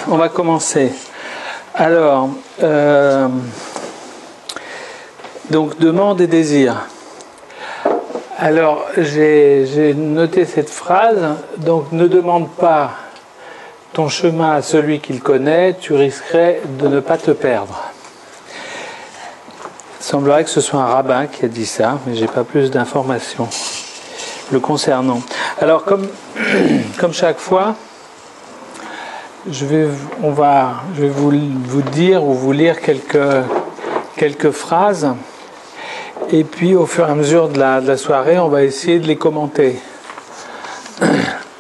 on va commencer. Alors, donc demande et désir. Alors, j'ai noté cette phrase. Donc, ne demande pas ton chemin à celui qui le connaît, tu risquerais de ne pas te perdre. Il semblerait que ce soit un rabbin qui a dit ça, mais j'ai pas plus d'informations le concernant. Alors, comme chaque fois, je vais vous dire ou vous lire quelques phrases, et puis au fur et à mesure de la soirée, on va essayer de les commenter.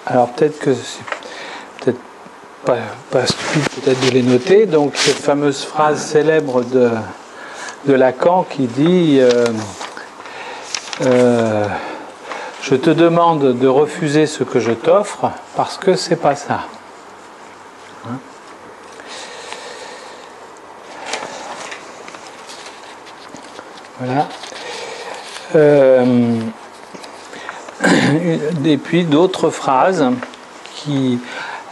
Alors peut-être que c'est peut-être pas stupide peut-être de les noter. Donc cette fameuse phrase célèbre de Lacan qui dit je te demande de refuser ce que je t'offre parce que c'est pas ça. Hein? Voilà. Et puis d'autres phrases qui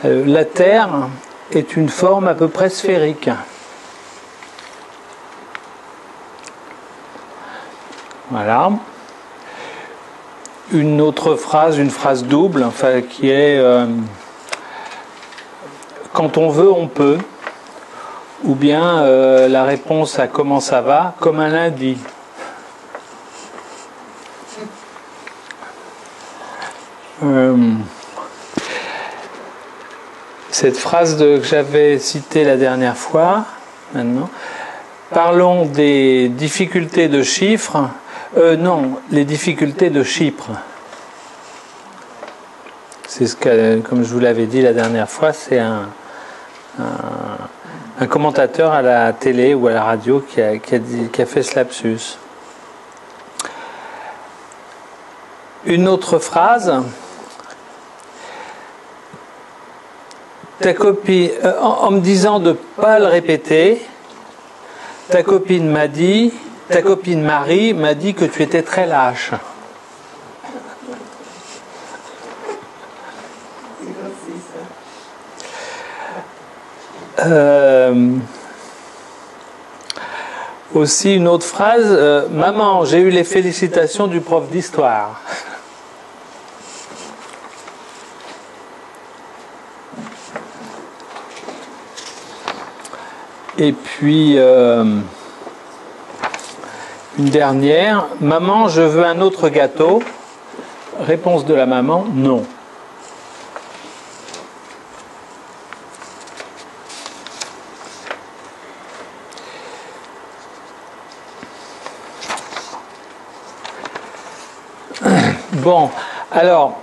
la Terre est une forme à peu près sphérique. Voilà. Une autre phrase, une phrase double, enfin, qui est quand on veut, on peut. Ou bien la réponse à comment ça va, comme un lundi. Cette phrase que j'avais citée la dernière fois, maintenant, parlons des difficultés de chiffres. Non, les difficultés de Chypre. C'est ce que, comme je vous l'avais dit la dernière fois, c'est un commentateur à la télé ou à la radio qui a fait ce lapsus. Une autre phrase. Ta copine, en me disant de ne pas le répéter, ta copine Marie m'a dit que tu étais très lâche. Aussi une autre phrase, maman, j'ai eu les félicitations du prof d'histoire. Et puis une dernière, maman, je veux un autre gâteau. Réponse de la maman, non. Bon, alors,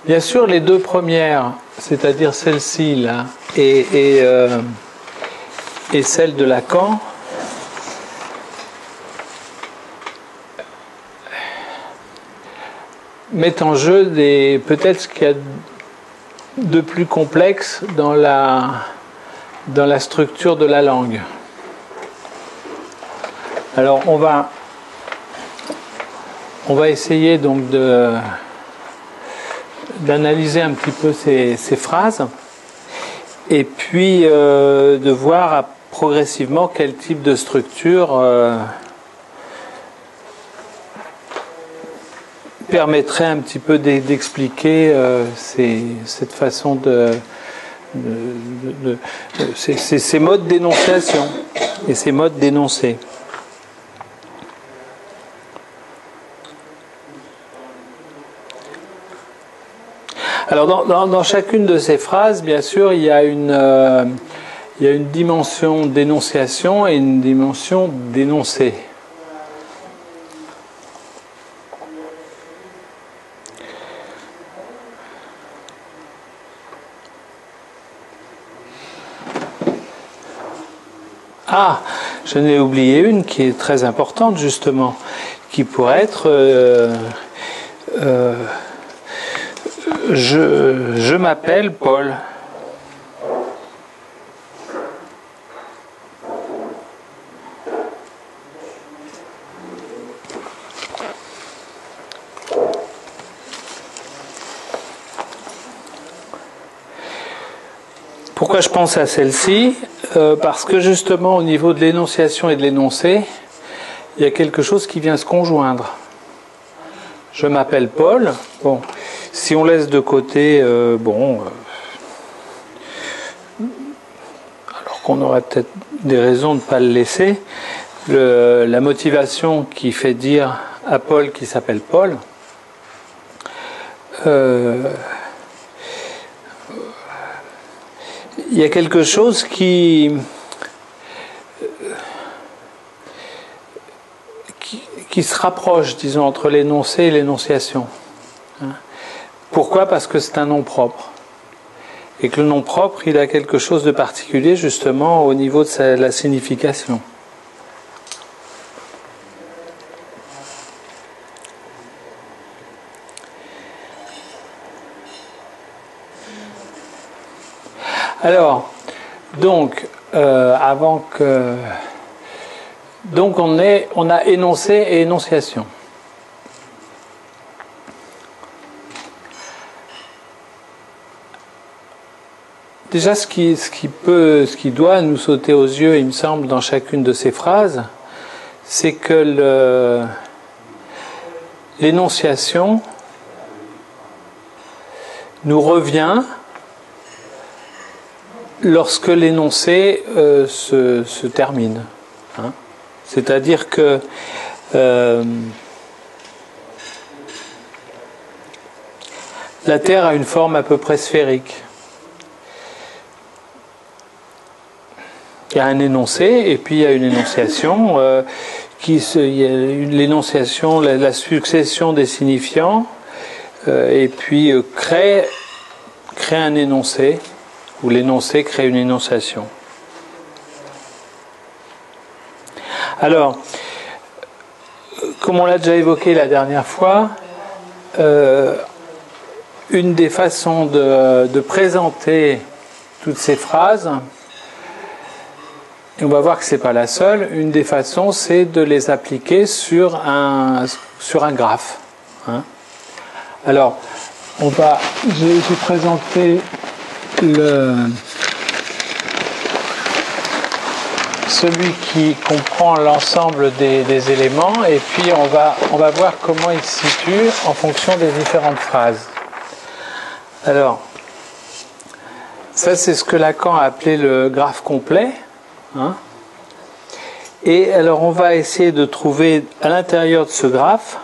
bien sûr, les deux premières, c'est-à-dire celle-ci là, et celle de Lacan, mettent en jeu peut-être ce qu'il y a de plus complexe dans la structure de la langue. Alors on va essayer donc d'analyser un petit peu ces phrases et puis de voir progressivement quel type de structure permettrait un petit peu d'expliquer cette façon ces modes d'énonciation et ces modes d'énoncé. Alors dans chacune de ces phrases, bien sûr, il y a une dimension d'énonciation et une dimension d'énoncé. Ah, je n'ai oublié une qui est très importante justement, qui pourrait être je m'appelle Paul. Pourquoi je pense à celle-ci? Parce que justement au niveau de l'énonciation et de l'énoncé, il y a quelque chose qui vient se conjoindre. Je m'appelle Paul. Bon, si on laisse de côté, alors qu'on aurait peut-être des raisons de ne pas le laisser, la motivation qui fait dire à Paul qu'il s'appelle Paul, il y a quelque chose qui se rapproche, disons, entre l'énoncé et l'énonciation. Pourquoi? Parce que c'est un nom propre. Et que le nom propre, il a quelque chose de particulier, justement, au niveau de la signification. Alors, donc, donc on a énoncé et énonciation. Déjà, ce qui doit nous sauter aux yeux, il me semble, dans chacune de ces phrases, c'est que l'énonciation nous revient lorsque l'énoncé se termine. Hein. C'est-à-dire que la Terre a une forme à peu près sphérique. Il y a un énoncé et puis il y a une énonciation l'énonciation, la succession des signifiants et puis crée un énoncé où l'énoncé crée une énonciation. Alors, comme on l'a déjà évoqué la dernière fois, une des façons de présenter toutes ces phrases, et on va voir que ce n'est pas la seule, une des façons, c'est de les appliquer sur un graphe. Hein. Alors, j'ai présenté celui qui comprend l'ensemble des éléments, et puis on va voir comment il se situe en fonction des différentes phrases. Alors, ça c'est ce que Lacan a appelé le graphe complet. Hein. Et alors on va essayer de trouver à l'intérieur de ce graphe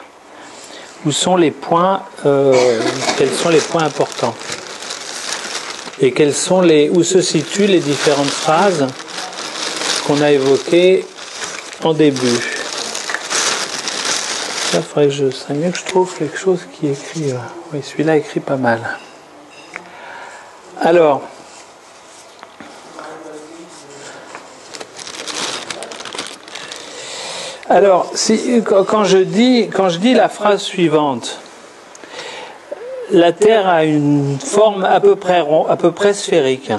où sont les points, quels sont les points importants et où se situent les différentes phrases qu'on a évoquées en début. Là, il faudrait que ce serait mieux que je trouve quelque chose qui écrit. Oui, celui-là écrit pas mal. Alors, quand je dis la phrase suivante, la Terre a une forme à peu près sphérique.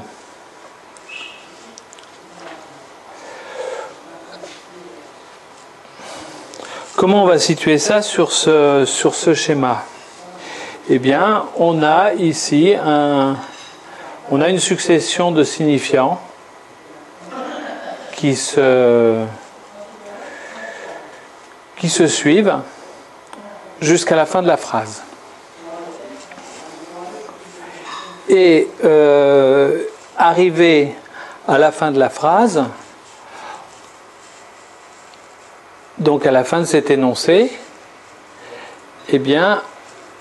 Comment on va situer ça sur ce schéma? Eh bien, on a ici une succession de signifiants qui se suivent jusqu'à la fin de la phrase. Et arrivé à la fin de la phrase, donc à la fin de cet énoncé, eh bien,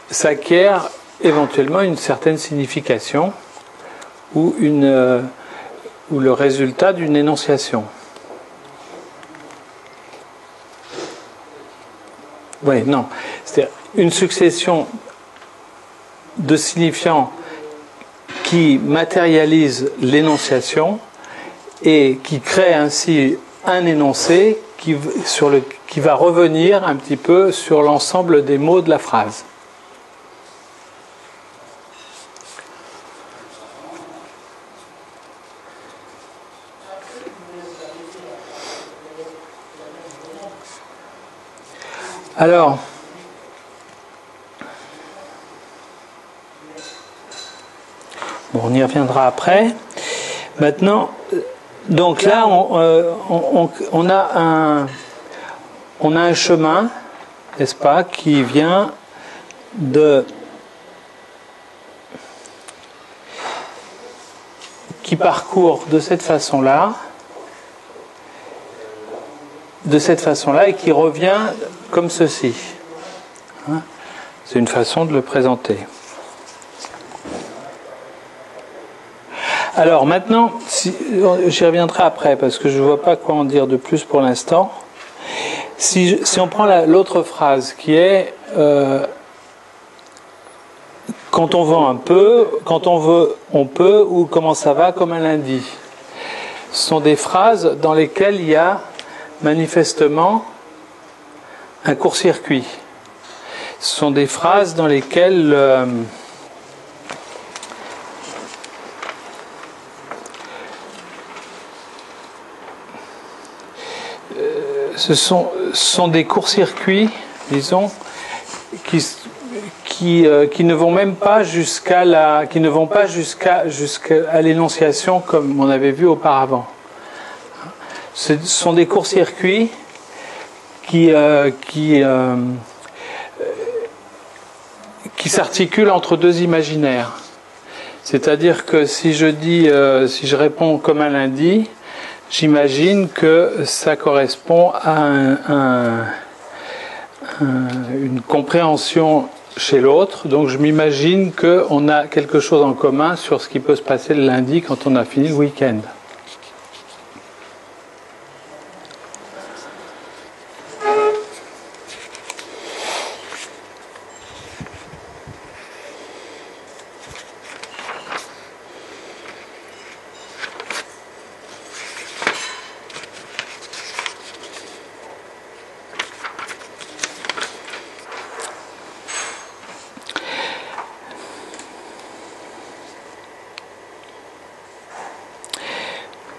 s'acquiert éventuellement une certaine signification ou le résultat d'une énonciation. Oui, non. C'est-à-dire une succession de signifiants qui matérialise l'énonciation et qui crée ainsi un énoncé qui va revenir un petit peu sur l'ensemble des mots de la phrase. Alors, bon, on y reviendra après. Maintenant, donc là, on a un chemin, n'est-ce pas, qui vient qui parcourt de cette façon-là, et qui revient comme ceci. Hein? C'est une façon de le présenter. Alors maintenant, j'y reviendrai après parce que je ne vois pas quoi en dire de plus pour l'instant. Si on prend l'autre phrase qui est quand on vend un peu, quand on veut, on peut, ou comment ça va, comme un lundi. Ce sont des phrases dans lesquelles il y a manifestement un court-circuit. Ce sont des phrases dans lesquelles ce sont des courts-circuits, disons, qui ne vont même pas jusqu'à l'énonciation comme on avait vu auparavant. Ce sont des courts-circuits qui s'articulent entre deux imaginaires. C'est-à-dire que si je réponds comme un lundi, j'imagine que ça correspond à une compréhension chez l'autre. Donc je m'imagine qu'on a quelque chose en commun sur ce qui peut se passer le lundi quand on a fini le week-end.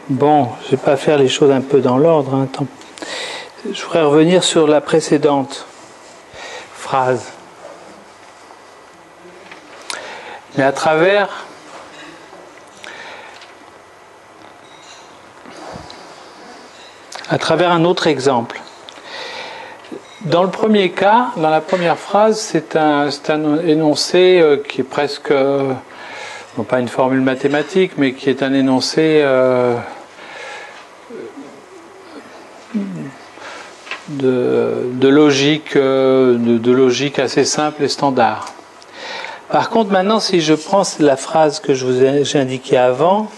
Bon, je ne vais pas faire les choses un peu dans l'ordre. Hein. Je voudrais revenir sur la précédente phrase. Mais à travers un autre exemple. Dans le premier cas, dans la première phrase, c'est un énoncé qui est presque, non pas une formule mathématique, mais qui est un énoncé de logique assez simple et standard. Par contre, maintenant, si je prends la phrase que j'ai indiquée avant,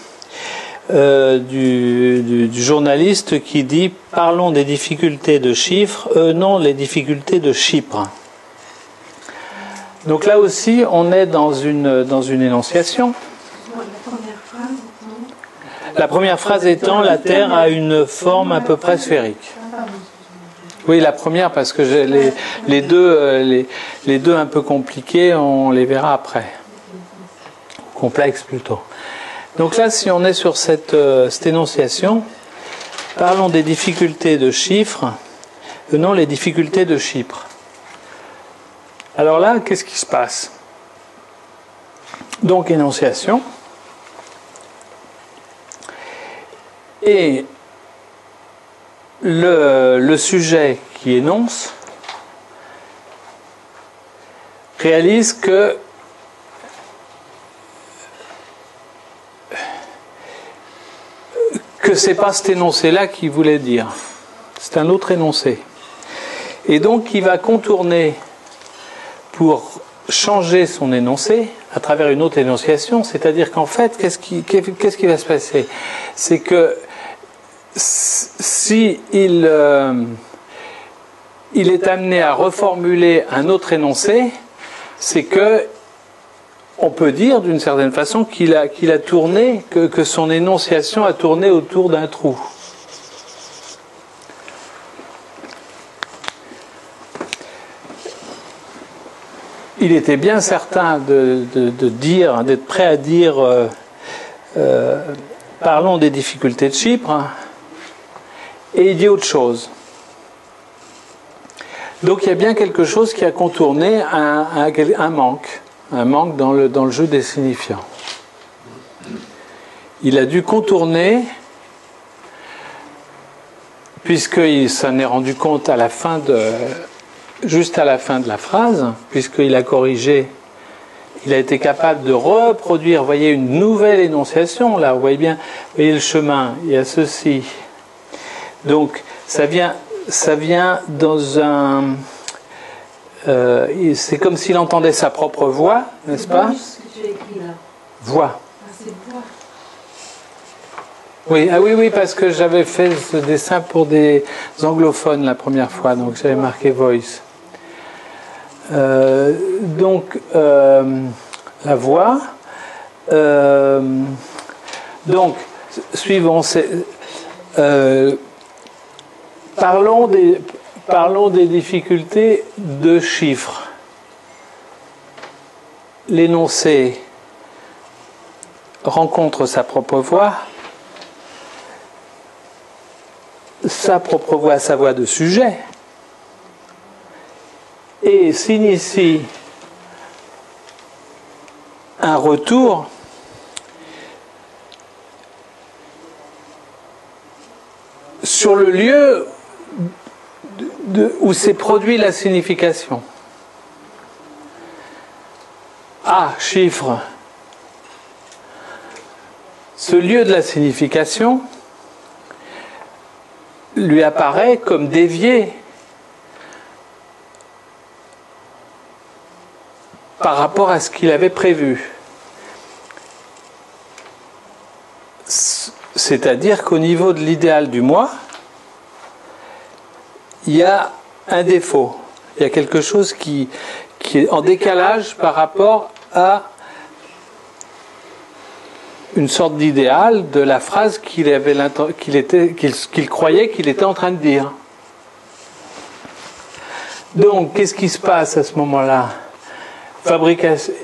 du journaliste qui dit « Parlons des difficultés de chiffres, non les difficultés de Chypre ». Donc là aussi, on est dans une énonciation. La première phrase étant « La Terre a une forme à peu près sphérique ». Oui, la première, parce que les deux un peu compliqués, on les verra après. Complexes plutôt. Donc là, si on est sur cette énonciation, parlons des difficultés de chiffres, non les difficultés de Chypre. Alors là, qu'est-ce qui se passe? Donc, énonciation. Et le sujet qui énonce réalise que c'est pas cet énoncé-là qu'il voulait dire. C'est un autre énoncé. Et donc, il va contourner pour changer son énoncé à travers une autre énonciation. C'est-à-dire qu'en fait, qu'est-ce qui va se passer? C'est que si il est amené à reformuler un autre énoncé, c'est que on peut dire d'une certaine façon qu'il a tourné, que son énonciation a tourné autour d'un trou. Il était bien certain d'être prêt à dire parlons des difficultés de Chypre, et il dit autre chose. Donc il y a bien quelque chose qui a contourné un manque dans le jeu des signifiants. il a dû contourner, puisqu'il s'en est rendu compte à la fin juste à la fin de la phrase, puisqu'il a corrigé, il a été capable de reproduire, vous voyez, une nouvelle énonciation, là, vous voyez bien, vous voyez le chemin, il y a ceci. Donc, ça vient dans un... c'est comme s'il entendait sa propre voix, n'est-ce pas? Ce que tu as écrit là. Voix. Ah, c'est voix. Oui, ah oui, parce que j'avais fait ce dessin pour des anglophones la première fois, donc j'avais marqué voice. Donc, la voix. Donc, suivons. Parlons des difficultés de chiffres. L'énoncé rencontre sa propre voix. Sa propre voix, sa voix de sujet. Et s'initie un retour sur le lieu où s'est produit la signification. A, chiffre. Ce lieu de la signification lui apparaît comme dévié par rapport à ce qu'il avait prévu. C'est-à-dire qu'au niveau de l'idéal du moi, il y a un défaut. Il y a quelque chose qui est en décalage par rapport à une sorte d'idéal de la phrase qu'il croyait qu'il était en train de dire. Donc, qu'est-ce qui se passe à ce moment-là? Fabrication,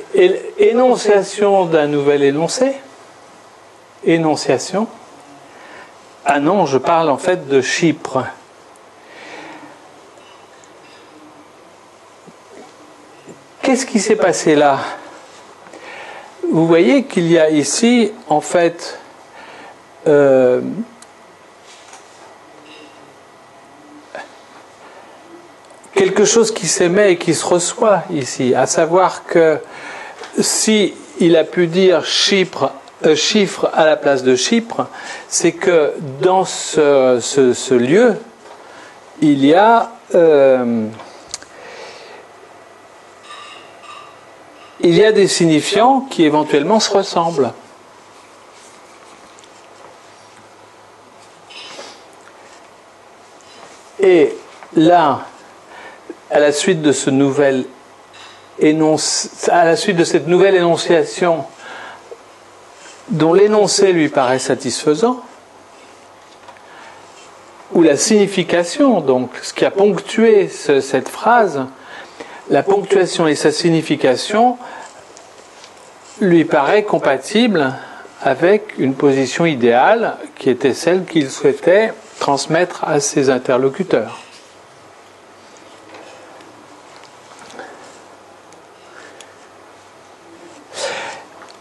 énonciation d'un nouvel énoncé. Énonciation. Ah non, je parle en fait de Chypre. Qu'est-ce qui s'est passé là? Vous voyez qu'il y a ici, en fait, quelque chose qui s'émet et qui se reçoit ici, à savoir que si il a pu dire chiffre à la place de Chypre, c'est que dans ce lieu, il y a des signifiants qui éventuellement se ressemblent. Et là, à la suite de cette nouvelle énonciation dont l'énoncé lui paraît satisfaisant, ou la signification, donc ce qui a ponctué cette phrase, la ponctuation et sa signification lui paraît compatible avec une position idéale qui était celle qu'il souhaitait transmettre à ses interlocuteurs.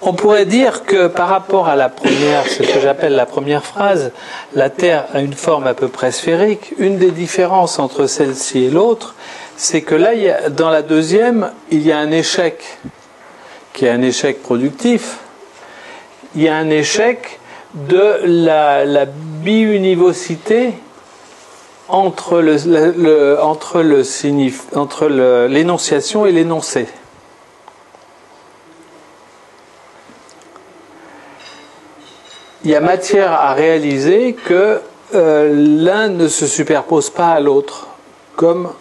On pourrait dire que par rapport à la première, ce que j'appelle la première phrase, la Terre a une forme à peu près sphérique. Une des différences entre celle-ci et l'autre, c'est que là, dans la deuxième, il y a un échec, qui est un échec productif. Il y a un échec de la biunivocité entre l'énonciation et l'énoncé. Il y a matière à réaliser que l'un ne se superpose pas à l'autre, comme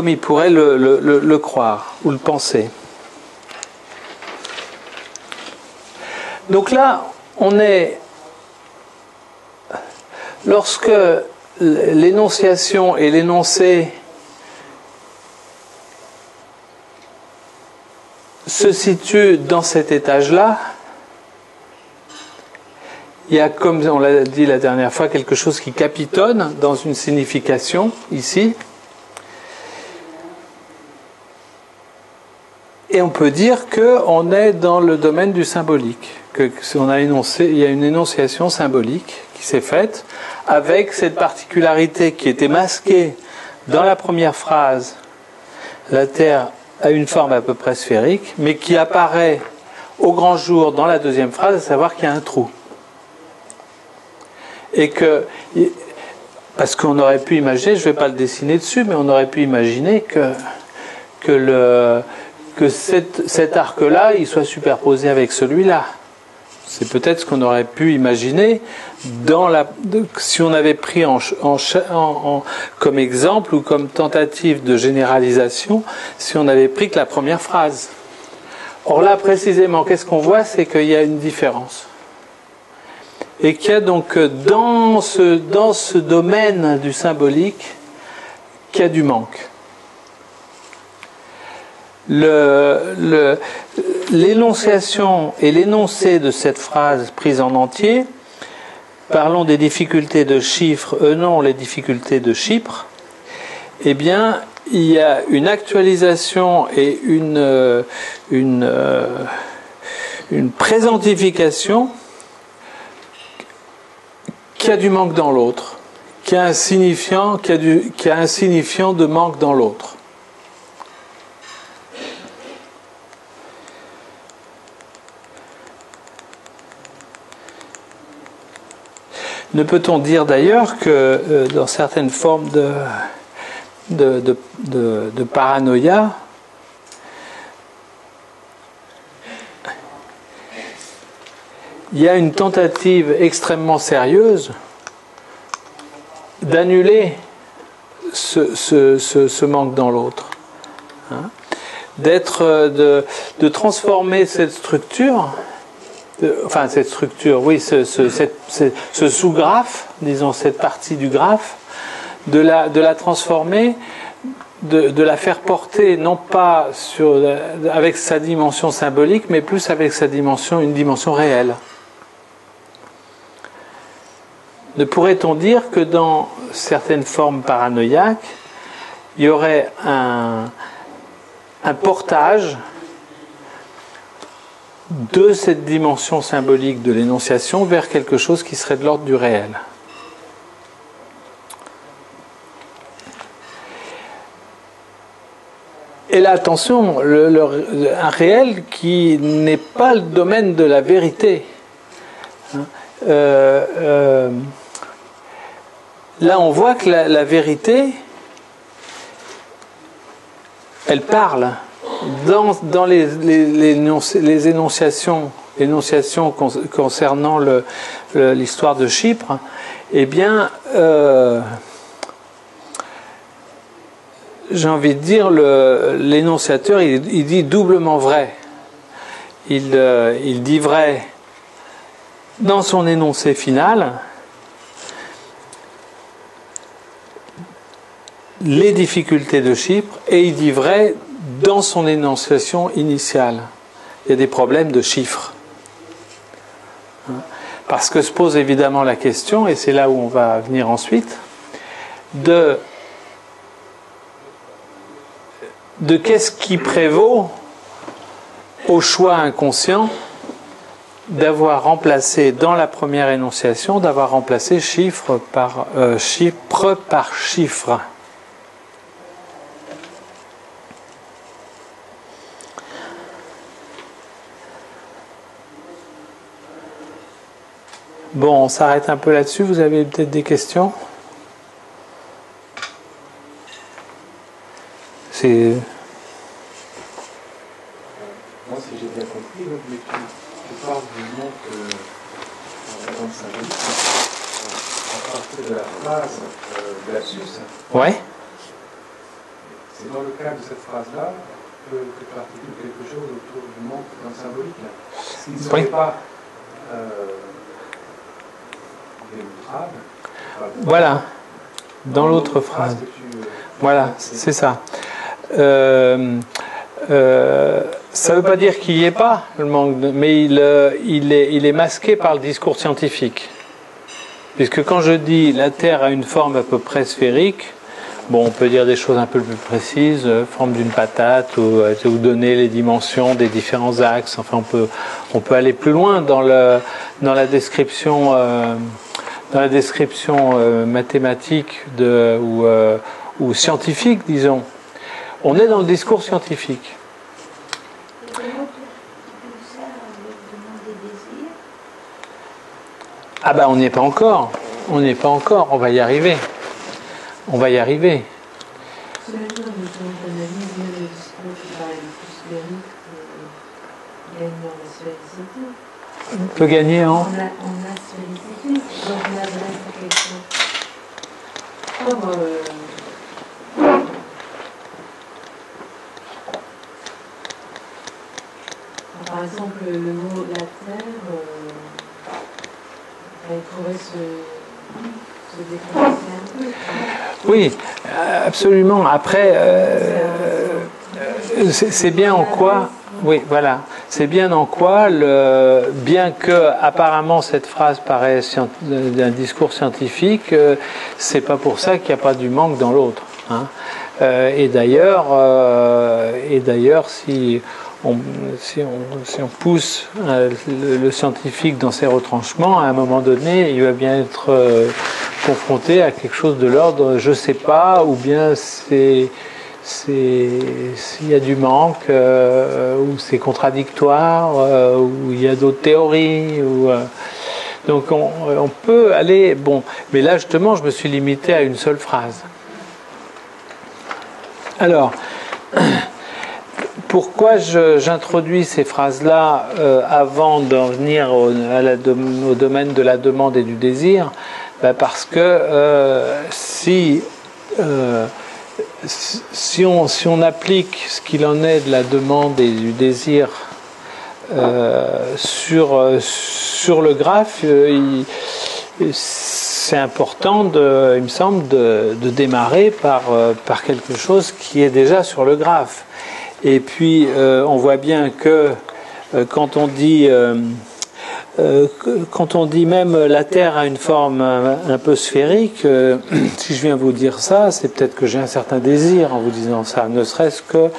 il pourrait le croire ou le penser. Donc là, on est... Lorsque l'énonciation et l'énoncé se situent dans cet étage-là, il y a, comme on l'a dit la dernière fois, quelque chose qui capitonne dans une signification, ici. Et on peut dire qu'on est dans le domaine du symbolique, il y a une énonciation symbolique qui s'est faite avec cette particularité qui était masquée dans la première phrase. La Terre a une forme à peu près sphérique, mais qui apparaît au grand jour dans la deuxième phrase, à savoir qu'il y a un trou. Et que, parce qu'on aurait pu imaginer, je ne vais pas le dessiner dessus, mais on aurait pu imaginer que cet arc-là, il soit superposé avec celui-là. C'est peut-être ce qu'on aurait pu imaginer si on avait pris comme exemple ou comme tentative de généralisation, si on avait pris que la première phrase. Or là, précisément, qu'est-ce qu'on voit? C'est qu'il y a une différence. Et qu'il y a donc dans ce domaine du symbolique, qu'il y a du manque. L'énonciation et l'énoncé de cette phrase prise en entier, parlons des difficultés de chiffres, non les difficultés de Chypre, eh bien, il y a une actualisation et une présentification qui a du manque dans l'autre, qui a un signifiant de manque dans l'autre. Ne peut-on dire d'ailleurs que dans certaines formes de paranoïa, il y a une tentative extrêmement sérieuse d'annuler ce manque dans l'autre, hein, de transformer cette structure. Enfin, cette structure, oui, ce sous-graphe, disons cette partie du graphe, de la transformer, de la faire porter non pas avec sa dimension symbolique, mais plus avec une dimension réelle. Ne pourrait-on dire que dans certaines formes paranoïaques, il y aurait un portage de cette dimension symbolique de l'énonciation vers quelque chose qui serait de l'ordre du réel. Et là, attention, un réel qui n'est pas le domaine de la vérité. Là, on voit que la vérité, elle parle. Dans les énonciations concernant l'histoire de Chypre, eh bien, j'ai envie de dire, l'énonciateur, il dit doublement vrai. Il dit vrai dans son énoncé final, les difficultés de Chypre, et il dit vrai dans son énonciation initiale. Il y a des problèmes de chiffres. Parce que se pose évidemment la question, et c'est là où on va venir ensuite, de qu'est-ce qui prévaut au choix inconscient d'avoir remplacé dans la première énonciation, d'avoir remplacé chiffre par chiffre. Bon, on s'arrête un peu là-dessus. Vous avez peut-être des questions? Moi, si j'ai bien compris, mais tu parles du manque dans le symbolique à partir de la phrase lapsus. Ouais. C'est dans le cadre de cette phrase-là que tu articules quelque chose autour du manque dans le symbolique. S'il ne serait pas démontrable. Voilà. Dans l'autre phrase. Voilà, c'est ça. Ça ne veut pas dire qu'il n'y ait pas le manque, mais il est masqué par le discours scientifique. Puisque quand je dis la Terre a une forme à peu près sphérique, Bon, on peut dire des choses un peu plus précises, forme d'une patate, ou donner les dimensions des différents axes. Enfin, on peut aller plus loin dans la description, mathématique ou scientifique, disons. On est dans le discours scientifique. Ah ben, on n'y est pas encore. On n'y est pas encore. On va y arriver. On va y arriver. On peut gagner en... On a sollicité, donc on adresse à quelqu'un. Par exemple, le mot la terre, il pourrait se déplacer un peu. Oui, absolument. Après, c'est bien en quoi... Oui, voilà. C'est bien en quoi, bien que apparemment cette phrase paraisse d'un discours scientifique, c'est pas pour ça qu'il n'y a pas du manque dans l'autre. Hein. Et d'ailleurs, si on pousse le scientifique dans ses retranchements, à un moment donné, il va bien être confronté à quelque chose de l'ordre, je sais pas, ou bien s'il y a du manque, ou c'est contradictoire, ou il y a d'autres théories, donc on peut aller, bon, mais là justement je me suis limité à une seule phrase. Alors, pourquoi j'introduis ces phrases-là avant d'en venir au domaine de la demande et du désir? Parce que si on applique ce qu'il en est de la demande et du désir sur le graphe, c'est important, il me semble, de démarrer par quelque chose qui est déjà sur le graphe. Et puis, on voit bien que quand on dit même la Terre a une forme un peu sphérique, si je viens vous dire ça, c'est peut-être que j'ai un certain désir en vous disant ça, ne serait-ce que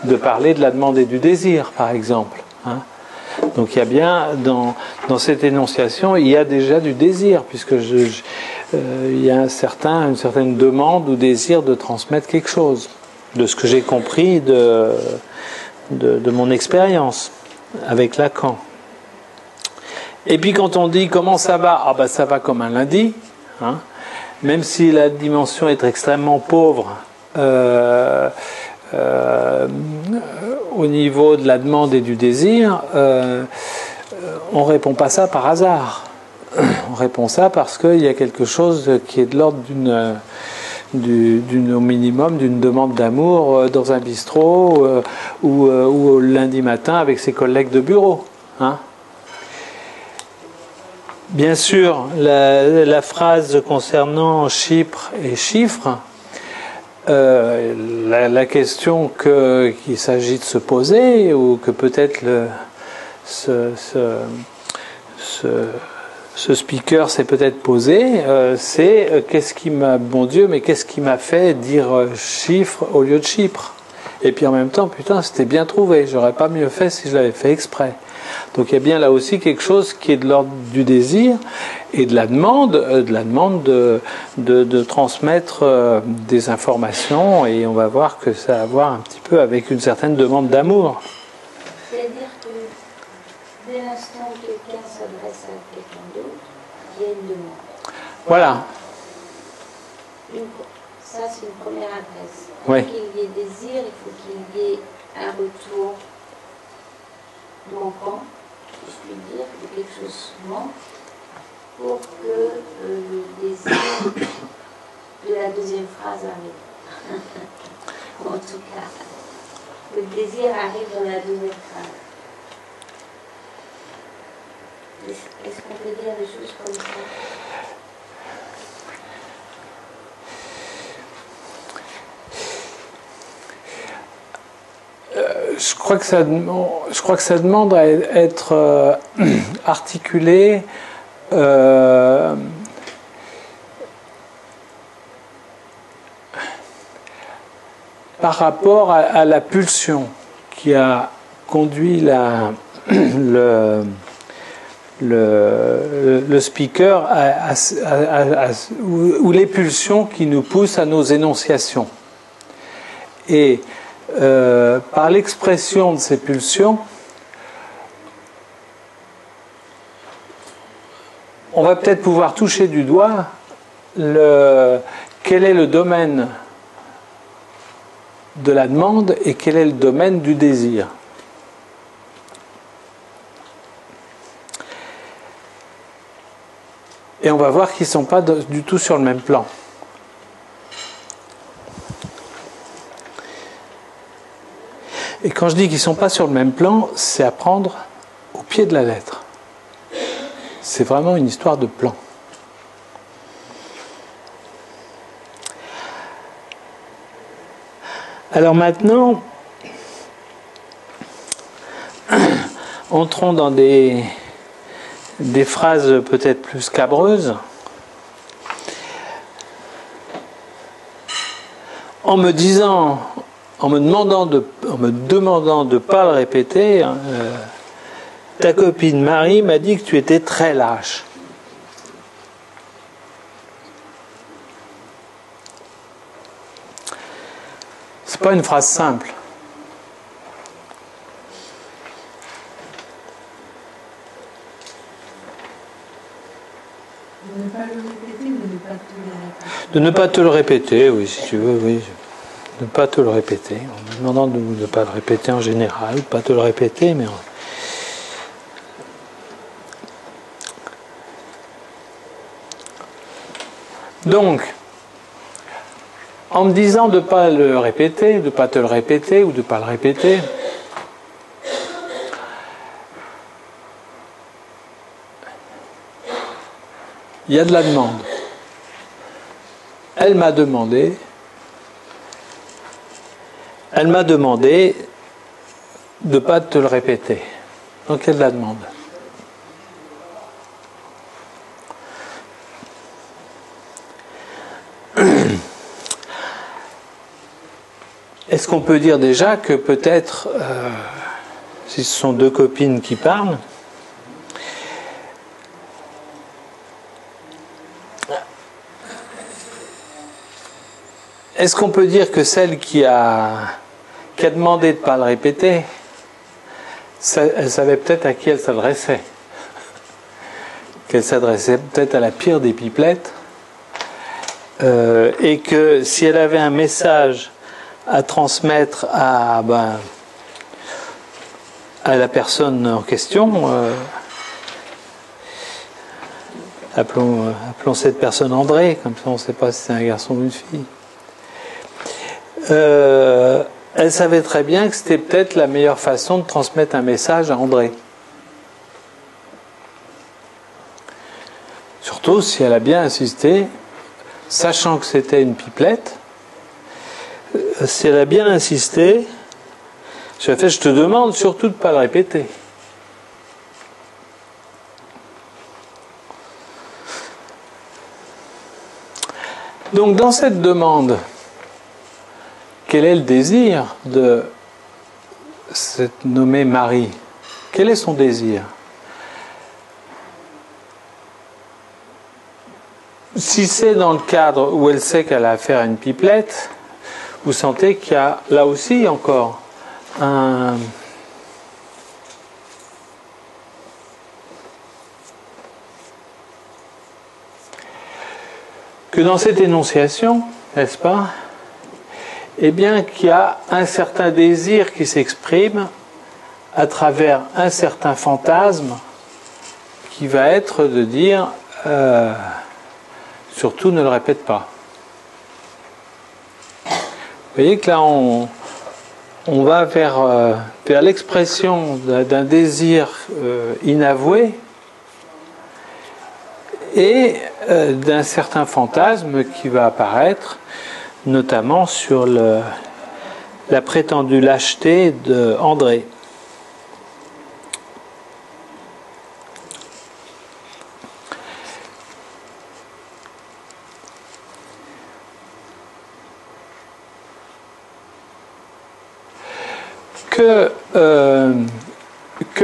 de parler de la demande et du désir, par exemple. Hein. Donc il y a bien, dans cette énonciation, il y a déjà du désir, puisque il y a une certaine demande ou désir de transmettre quelque chose, de ce que j'ai compris de mon expérience avec Lacan. Et puis quand on dit comment ça va, ah ben ça va comme un lundi, hein, même si la dimension est extrêmement pauvre au niveau de la demande et du désir, on répond pas ça par hasard. On répond ça parce qu'il y a quelque chose qui est de l'ordre au minimum d'une demande d'amour dans un bistrot ou lundi matin avec ses collègues de bureau. Hein. Bien sûr, la phrase concernant Chypre et chiffres, la question qu'il s'agit de se poser, ou que peut-être ce speaker s'est peut-être posé, c'est qu'est-ce qui m'a fait dire chiffres au lieu de Chypre. Et puis en même temps, putain, c'était bien trouvé, j'aurais pas mieux fait si je l'avais fait exprès. Donc il y a bien là aussi quelque chose qui est de l'ordre du désir et de la demande de transmettre des informations, et on va voir que ça a à voir un petit peu avec une certaine demande d'amour. C'est-à-dire que dès l'instant où quelqu'un s'adresse à quelqu'un d'autre, il y a une demande. Voilà. Ça, c'est une première adresse. Oui. Pour qu'il y ait désir, il faut qu'il y ait un retour manquant, si je puis dire, que quelque chose manque, pour que le désir de la deuxième phrase arrive. En tout cas, le désir arrive dans la deuxième phrase. Est-ce qu'on peut dire des choses comme ça? Je crois que ça demande à être articulé par rapport à la pulsion qui a conduit le speaker ou les pulsions qui nous poussent à nos énonciations. Et par l'expression de ces pulsions, on va peut-être pouvoir toucher du doigt quel est le domaine de la demande et quel est le domaine du désir. Et on va voir qu'ils ne sont pas du tout sur le même plan. Et quand je dis qu'ils ne sont pas sur le même plan, c'est à prendre au pied de la lettre. C'est vraiment une histoire de plan. Alors maintenant, entrons dans des phrases peut-être plus scabreuses. En me demandant de ne pas le répéter, ta copine Marie m'a dit que tu étais très lâche. C'est pas une phrase simple. De ne pas le répéter ou de ne pas te le répéter? De ne pas te le répéter, oui, si tu veux, oui. De ne pas te le répéter. En me demandant de ne pas le répéter en général, de ne pas te le répéter, mais... Donc, en me disant de ne pas le répéter, de ne pas te le répéter ou de ne pas le répéter, il y a de la demande. Elle m'a demandé de ne pas te le répéter. Donc il y a de la demande. Est-ce qu'on peut dire déjà que peut-être, si ce sont deux copines qui parlent, est-ce qu'on peut dire que celle qui a demandé de ne pas le répéter, elle savait peut-être à qui elle s'adressait, qu'elle s'adressait peut-être à la pire des pipelettes, et que si elle avait un message à transmettre à la personne en question, appelons cette personne André, comme ça on ne sait pas si c'est un garçon ou une fille. Elle savait très bien que c'était peut-être la meilleure façon de transmettre un message à André. Surtout si elle a bien insisté, sachant que c'était une pipelette, si elle a bien insisté, je te demande surtout de ne pas le répéter. Donc dans cette demande, quel est le désir de cette nommée Marie? Quel est son désir? Si c'est dans le cadre où elle sait qu'elle a affaire à une pipelette, vous sentez qu'il y a là aussi encore que dans cette énonciation, n'est-ce pas, eh bien qu'il y a un certain désir qui s'exprime à travers un certain fantasme qui va être de dire surtout ne le répète pas. Vous voyez que là on va vers l'expression d'un désir inavoué et d'un certain fantasme qui va apparaître notamment sur la prétendue lâcheté d'André. que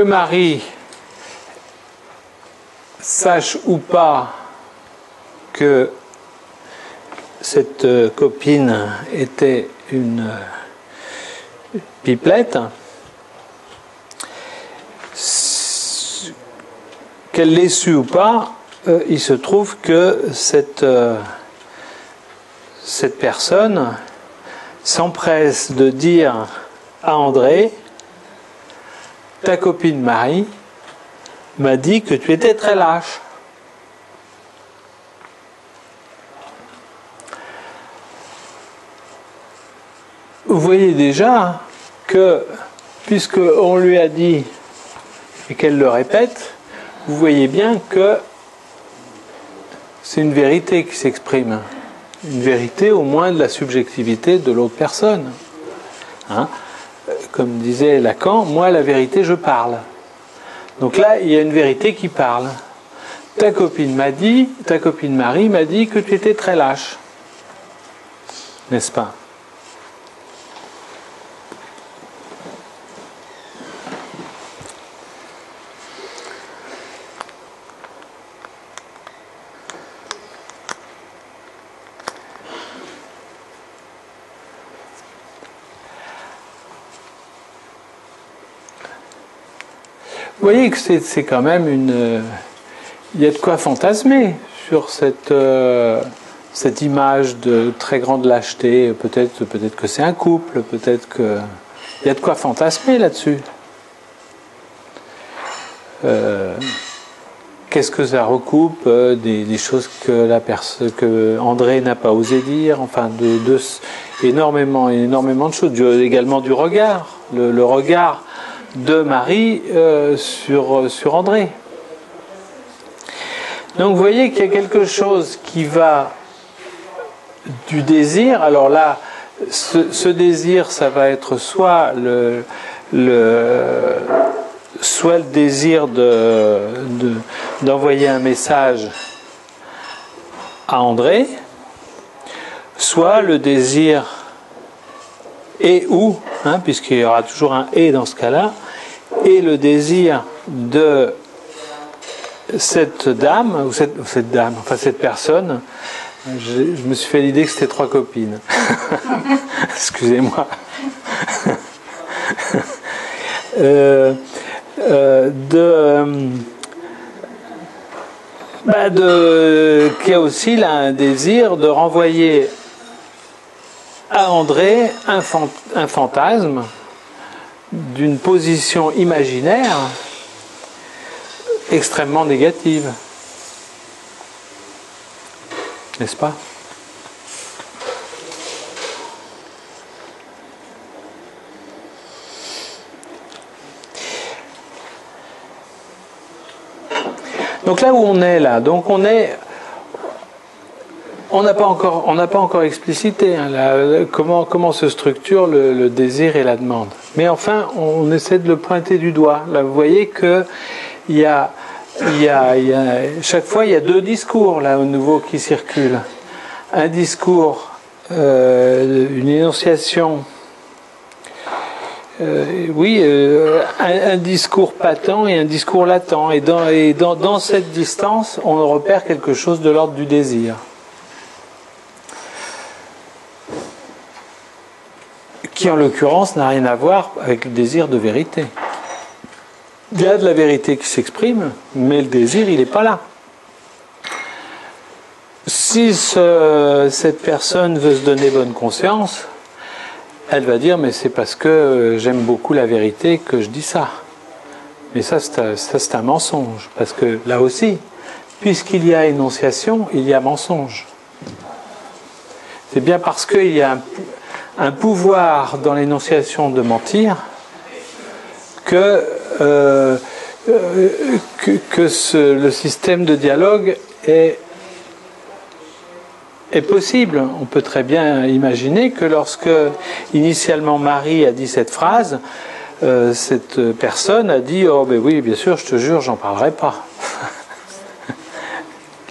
Marie sache ou pas que cette copine était une pipelette, qu'elle l'ait su ou pas, il se trouve que cette personne s'empresse de dire à André: ta copine Marie m'a dit que tu étais très lâche. Vous voyez déjà que, puisqu'on lui a dit et qu'elle le répète, vous voyez bien que c'est une vérité qui s'exprime. Une vérité au moins de la subjectivité de l'autre personne. Hein? Comme disait Lacan, moi la vérité je parle. Donc là il y a une vérité qui parle. Ta copine Marie m'a dit que tu étais très lâche. N'est-ce pas? Vous voyez que c'est quand même une... il y a de quoi fantasmer sur cette image de très grande lâcheté. Peut-être que c'est un couple, peut-être que... Il y a de quoi fantasmer là-dessus. Qu'est-ce que ça recoupe des choses que André n'a pas osé dire, enfin énormément de choses, également du regard, le regard de Marie sur André. Donc vous voyez qu'il y a quelque chose qui va du désir. Alors là, ce désir, ça va être soit le désir d'envoyer un message à André, soit le désir et ou, puisqu'il y aura toujours un et dans ce cas-là, et le désir de cette dame, ou cette personne. Je me suis fait l'idée que c'était 3 copines. Excusez-moi. Qui a aussi là un désir de renvoyer à André un fantasme d'une position imaginaire extrêmement négative. N'est-ce pas ? Donc là où on est là, donc on n'a pas encore explicité comment se structure le désir et la demande. Mais enfin, on essaie de le pointer du doigt. Là, vous voyez que chaque fois il y a 2 discours là au nouveau qui circulent. Un discours, une énonciation. Un discours patent et un discours latent. Et dans cette distance, on repère quelque chose de l'ordre du désir. Qui en l'occurrence n'a rien à voir avec le désir de vérité. Il y a de la vérité qui s'exprime, mais le désir, il n'est pas là. Si cette personne veut se donner bonne conscience, elle va dire, mais c'est parce que j'aime beaucoup la vérité que je dis ça. Mais ça, c'est un mensonge. Parce que là aussi, puisqu'il y a énonciation, il y a mensonge. C'est bien parce qu'il y a un pouvoir dans l'énonciation de mentir que le système de dialogue est possible. On peut très bien imaginer que lorsque initialement Marie a dit cette phrase, cette personne a dit « Oh ben oui, bien sûr, je te jure, j'en parlerai pas. »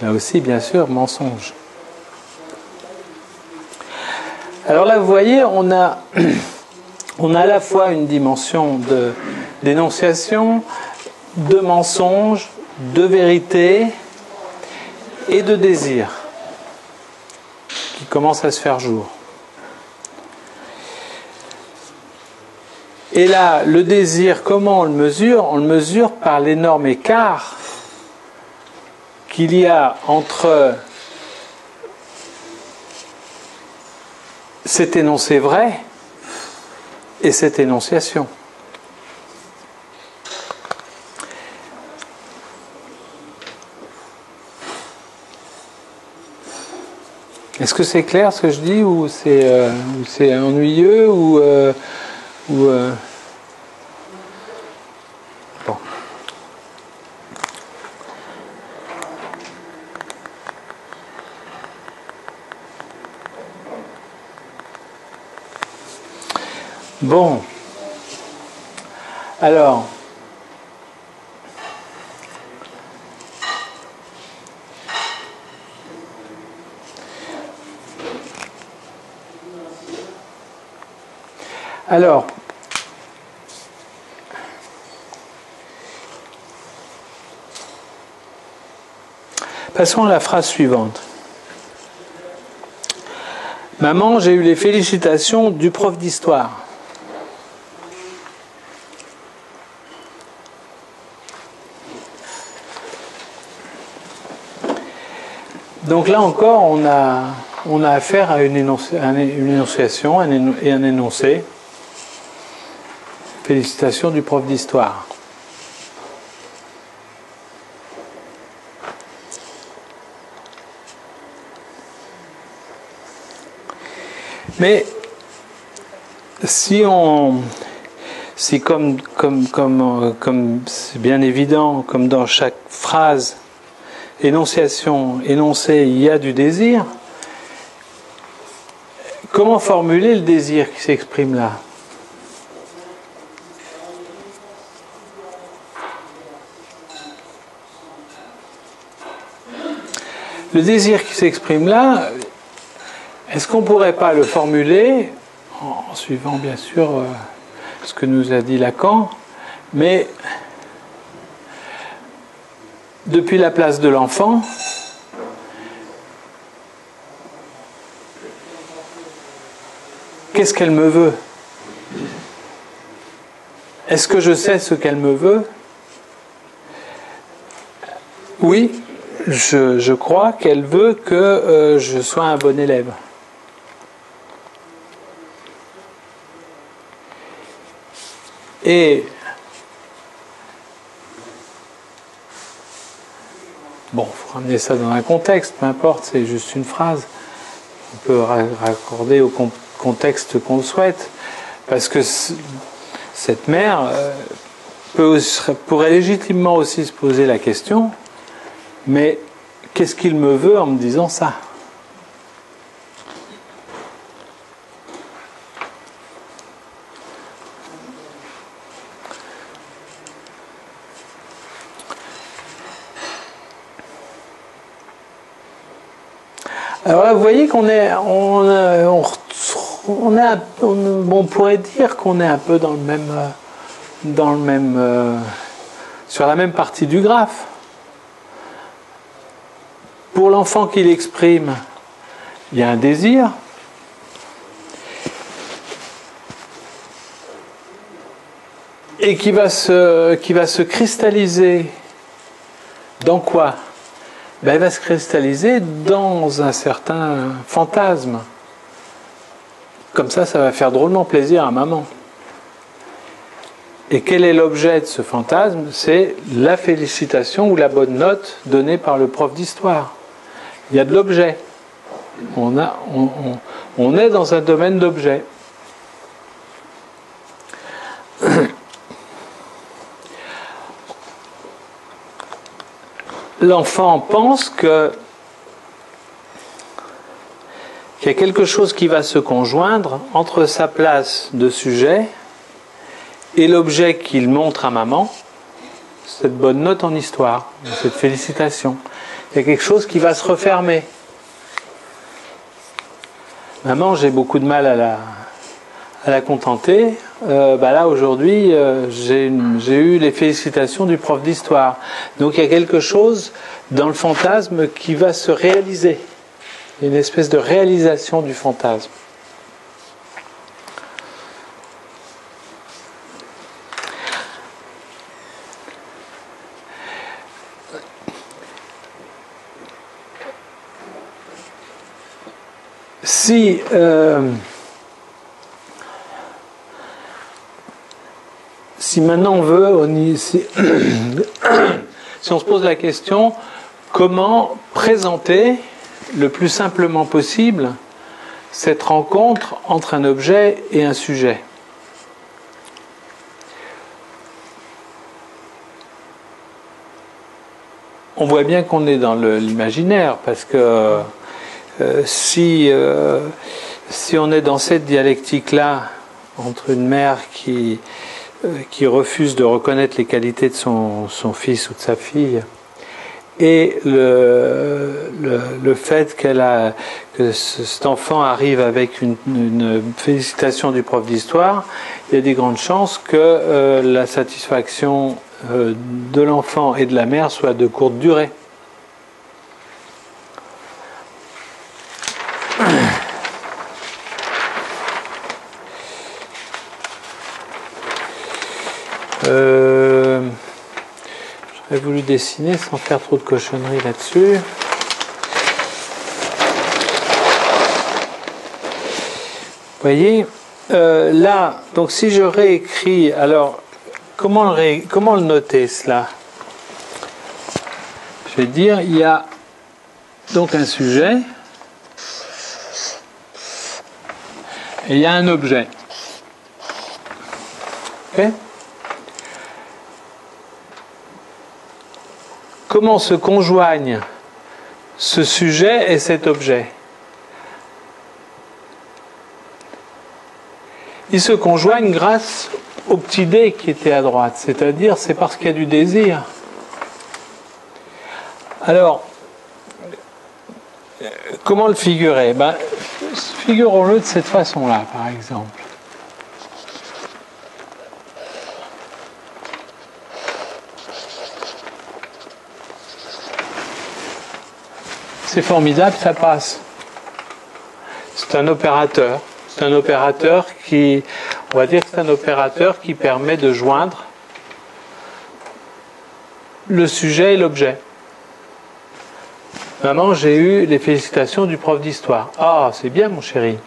Là aussi, bien sûr, mensonge. Alors là, vous voyez, on a on a à la fois une dimension d'énonciation, de mensonge, de vérité et de désir qui commence à se faire jour. Et là, le désir, comment on le mesure? On le mesure par l'énorme écart qu'il y a entre cet énoncé vrai et cette énonciation. Est-ce que c'est clair ce que je dis ou c'est ennuyeux ou bon. Bon. Alors. Passons à la phrase suivante. Maman, j'ai eu les félicitations du prof d'histoire. Donc là encore, on a affaire à une énonciation et un énoncé. Félicitations du prof d'histoire. Mais si comme c'est bien évident, comme dans chaque phrase, énonciation, énoncé, il y a du désir, comment formuler le désir qui s'exprime là? Le désir qui s'exprime là, est-ce qu'on ne pourrait pas le formuler en suivant bien sûr ce que nous a dit Lacan, mais depuis la place de l'enfant, qu'est-ce qu'elle me veut? Est-ce que je sais ce qu'elle me veut? Oui, je crois qu'elle veut que je sois un bon élève. Et bon, il faut ramener ça dans un contexte, peu importe, c'est juste une phrase. On peut raccorder au contexte qu'on souhaite, parce que cette mère pourrait légitimement aussi se poser la question, mais qu'est-ce qu'il me veut en me disant ça ? Alors là, vous voyez qu'on est, on pourrait dire qu'on est un peu sur la même partie du graphe. Pour l'enfant qui l'exprime, il y a un désir. Et qui va se cristalliser dans quoi ? Ben, il va se cristalliser dans un certain fantasme. Comme ça va faire drôlement plaisir à maman. Et quel est l'objet de ce fantasme ? C'est la félicitation ou la bonne note donnée par le prof d'histoire. Il y a de l'objet. On est dans un domaine d'objet. L'enfant pense qu'il y a quelque chose qui va se conjoindre entre sa place de sujet et l'objet qu'il montre à maman, cette bonne note en histoire, cette félicitation. Il y a quelque chose qui va se refermer. Maman, j'ai beaucoup de mal à la contenter. Là aujourd'hui, j'ai eu les félicitations du prof d'histoire. Donc il y a quelque chose dans le fantasme qui va se réaliser. Il y a une espèce de réalisation du fantasme. Si maintenant on veut, si on se pose la question, comment présenter le plus simplement possible cette rencontre entre un objet et un sujet? On voit bien qu'on est dans l'imaginaire, parce que si on est dans cette dialectique-là entre une mère qui refuse de reconnaître les qualités de son fils ou de sa fille, et le fait que cet enfant arrive avec une félicitation du prof d'histoire, il y a des grandes chances que la satisfaction de l'enfant et de la mère soit de courte durée. J'aurais voulu dessiner sans faire trop de cochonneries là-dessus. Vous voyez, là, donc si je réécris, alors comment le noter cela? Je vais dire, il y a donc un sujet et il y a un objet. Ok? Comment se conjoignent ce sujet et cet objet? Ils se conjoignent grâce au petit dé qui était à droite, c'est-à-dire c'est parce qu'il y a du désir. Alors, comment le figurer? Figurons-le de cette façon-là, par exemple. C'est formidable, ça passe. C'est un opérateur. C'est un opérateur qui, on va dire que c'est un opérateur qui permet de joindre le sujet et l'objet. Maman, j'ai eu les félicitations du prof d'histoire. Ah, c'est bien, mon chéri.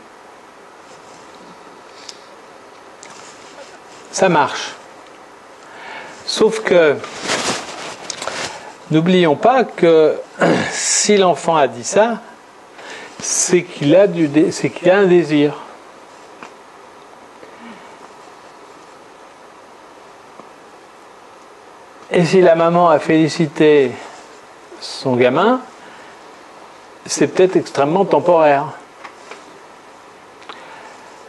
Ça marche. Sauf que, n'oublions pas que si l'enfant a dit ça, c'est qu'il a un désir. Et si la maman a félicité son gamin, c'est peut-être extrêmement temporaire.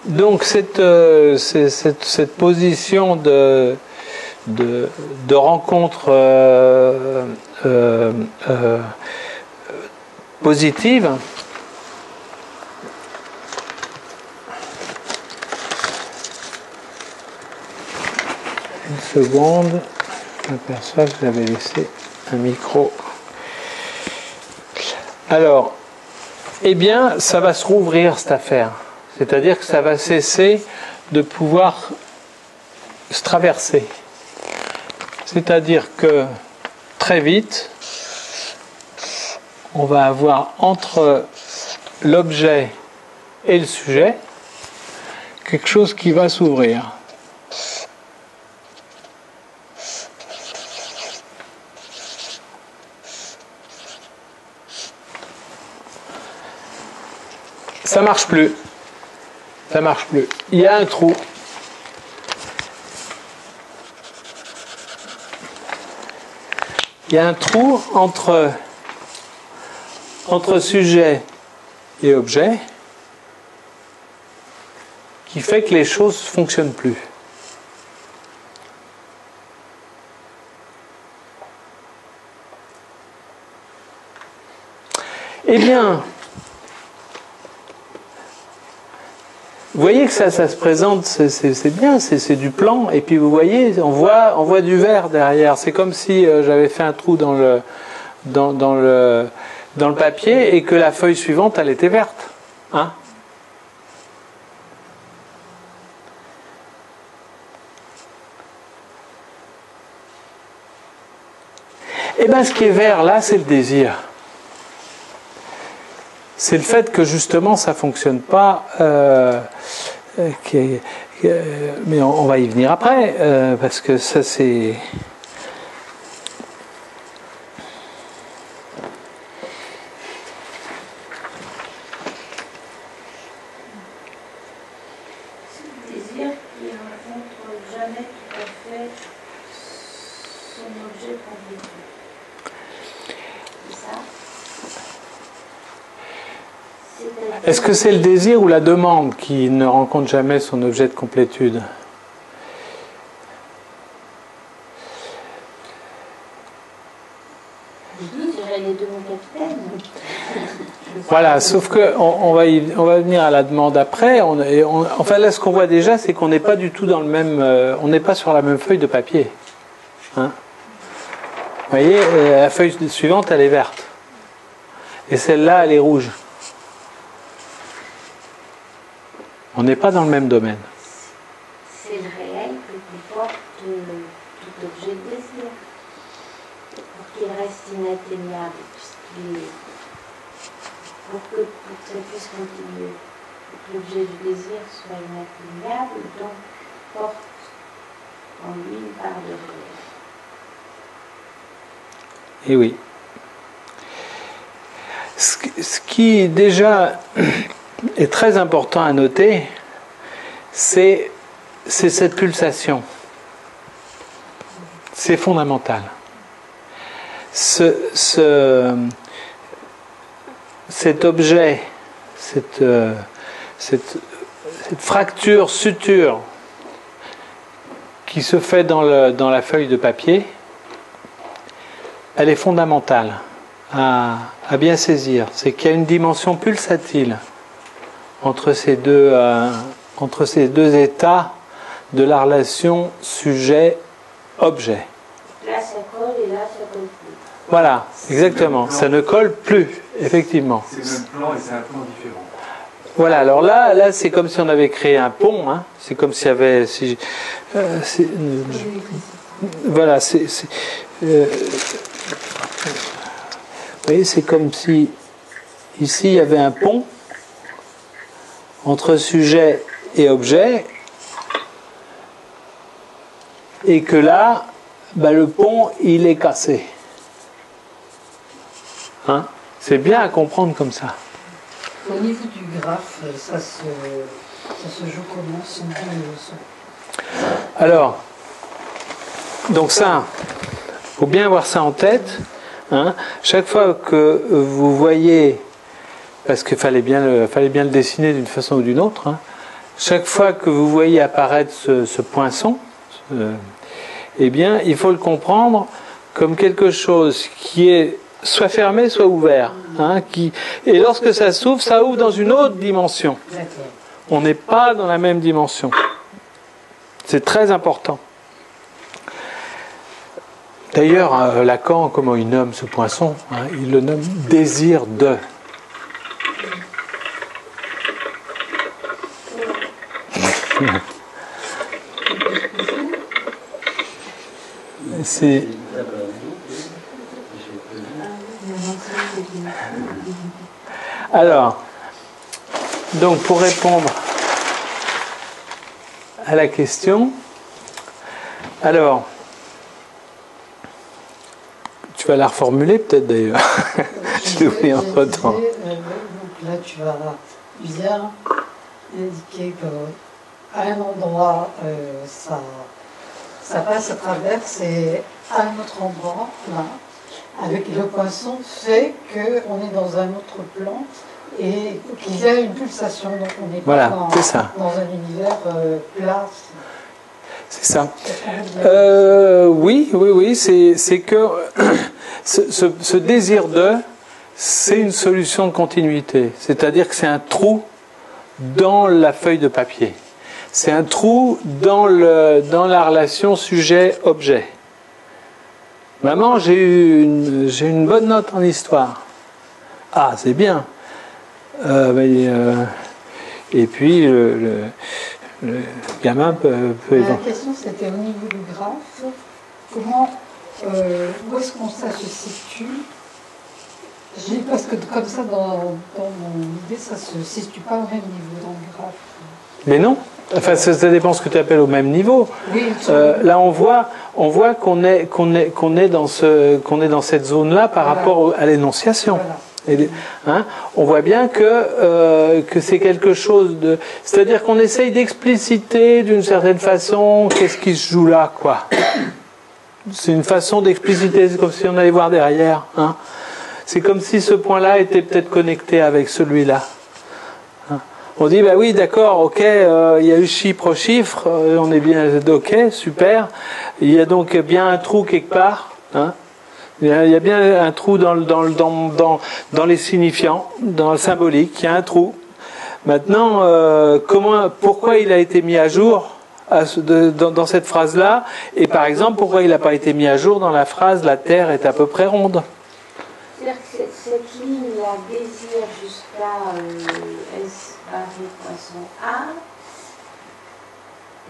Donc cette position de rencontre positive, une seconde, je m'aperçois que j'avais laissé un micro. Alors, eh bien, ça va se rouvrir cette affaire. C'est-à-dire que ça va cesser de pouvoir se traverser. C'est-à-dire que très vite, on va avoir entre l'objet et le sujet quelque chose qui va s'ouvrir. Ça marche plus. Ça marche plus. Il y a un trou. Il y a un trou entre sujet et objet qui fait que les choses ne fonctionnent plus. Eh bien, Vous voyez que ça se présente, c'est bien, c'est du plan. Et puis vous voyez, on voit du vert derrière. C'est comme si j'avais fait un trou dans le papier et que la feuille suivante, elle était verte. Hein? Et bien ce qui est vert là, c'est le désir. C'est le fait que justement ça ne fonctionne pas, mais on va y venir après, parce que ça c'est... C'est le désir qui ne rencontre jamais tout à fait son objet complet. C'est ça? Est-ce que c'est le désir ou la demande qui ne rencontre jamais son objet de complétude? Je dirais les deux, mon capitaine. Voilà, sauf que on va venir à la demande après. Enfin là, ce qu'on voit déjà, c'est qu'on n'est pas du tout dans le même, on n'est pas sur la même feuille de papier. Hein? Vous voyez, la feuille suivante, elle est verte, et celle-là, elle est rouge. On n'est pas dans le même domaine. C'est le réel que comporte tout objet de désir. Pour qu'il reste inatteignable, pour que ça puisse continuer, pour que l'objet du désir soit inatteignable, donc porte en lui une part de réel. Et oui. Ce qui déjà est très important à noter, c'est cette pulsation. C'est fondamental. Cet objet, cette fracture, suture qui se fait dans la feuille de papier, elle est fondamentale à bien saisir. C'est qu'il y a une dimension pulsatile entre ces deux états de la relation sujet-objet. Là ça colle et là ça colle plus. Voilà, exactement. Ça ne colle plus, effectivement. C'est le même plan et c'est un plan différent. Voilà, alors là c'est comme si on avait créé un pont. Hein. C'est comme s'il y avait... voilà, vous voyez, c'est comme si ici il y avait un pont entre sujet et objet, et que là, le pont, il est cassé. Hein? C'est bien à comprendre comme ça. Au niveau du graphe, ça se joue comment, son bien et le son? Alors, donc ça, il faut bien avoir ça en tête. Hein? Chaque fois que vous voyez, parce qu'il fallait bien le dessiner d'une façon ou d'une autre, hein, chaque fois que vous voyez apparaître ce poinçon, eh bien, il faut le comprendre comme quelque chose qui est soit fermé, soit ouvert. Hein, et lorsque ça s'ouvre, ça ouvre dans une autre dimension. On n'est pas dans la même dimension. C'est très important. D'ailleurs, Lacan, comment il nomme ce poinçon, hein, il le nomme désir de. C'est... Alors, donc pour répondre à la question, alors, tu vas la reformuler peut-être d'ailleurs. Je l'ai oublié entre temps. Donc là, tu vas bien indiquer qu'à un endroit, ça passe à travers, c'est à un autre endroit, là, avec le poinçon, fait qu'on est dans un autre plan et qu'il y a une pulsation. Donc on n'est pas dans un univers plat. C'est ça. Oui, c'est que ce désir de, c'est une solution de continuité. C'est-à-dire que c'est un trou dans la feuille de papier. C'est un trou dans la relation sujet-objet. Maman, j'ai eu une bonne note en histoire. Ah, c'est bien. Et puis, le gamin peut la question, c'était au niveau du graphe. Comment, où est-ce qu'on ça se situe? Je dis parce que comme ça, dans mon idée, ça ne se situe pas au même niveau dans le graphe. Mais non. Enfin, ça dépend ce que tu appelles au même niveau. Oui, là, on voit qu'on est dans cette zone-là par rapport à l'énonciation. Voilà. On voit bien que c'est quelque chose de... C'est-à-dire qu'on essaye d'expliciter d'une certaine façon qu'est-ce qui se joue là, quoi. C'est une façon d'expliciter, c'est comme si on allait voir derrière. C'est comme si ce point-là était peut-être connecté avec celui-là. On dit, bah oui, d'accord, ok, il y a eu chiffre, on est bien, ok, super. Il y a donc bien un trou quelque part. Il y a bien un trou dans les signifiants, dans le symbolique, il y a un trou. Maintenant, pourquoi il a été mis à jour dans cette phrase-là, et par exemple, pourquoi il n'a pas été mis à jour dans la phrase « la Terre est à peu près ronde ». C'est-à-dire que cette ligne-là, désir jusqu'à S barré poisson A,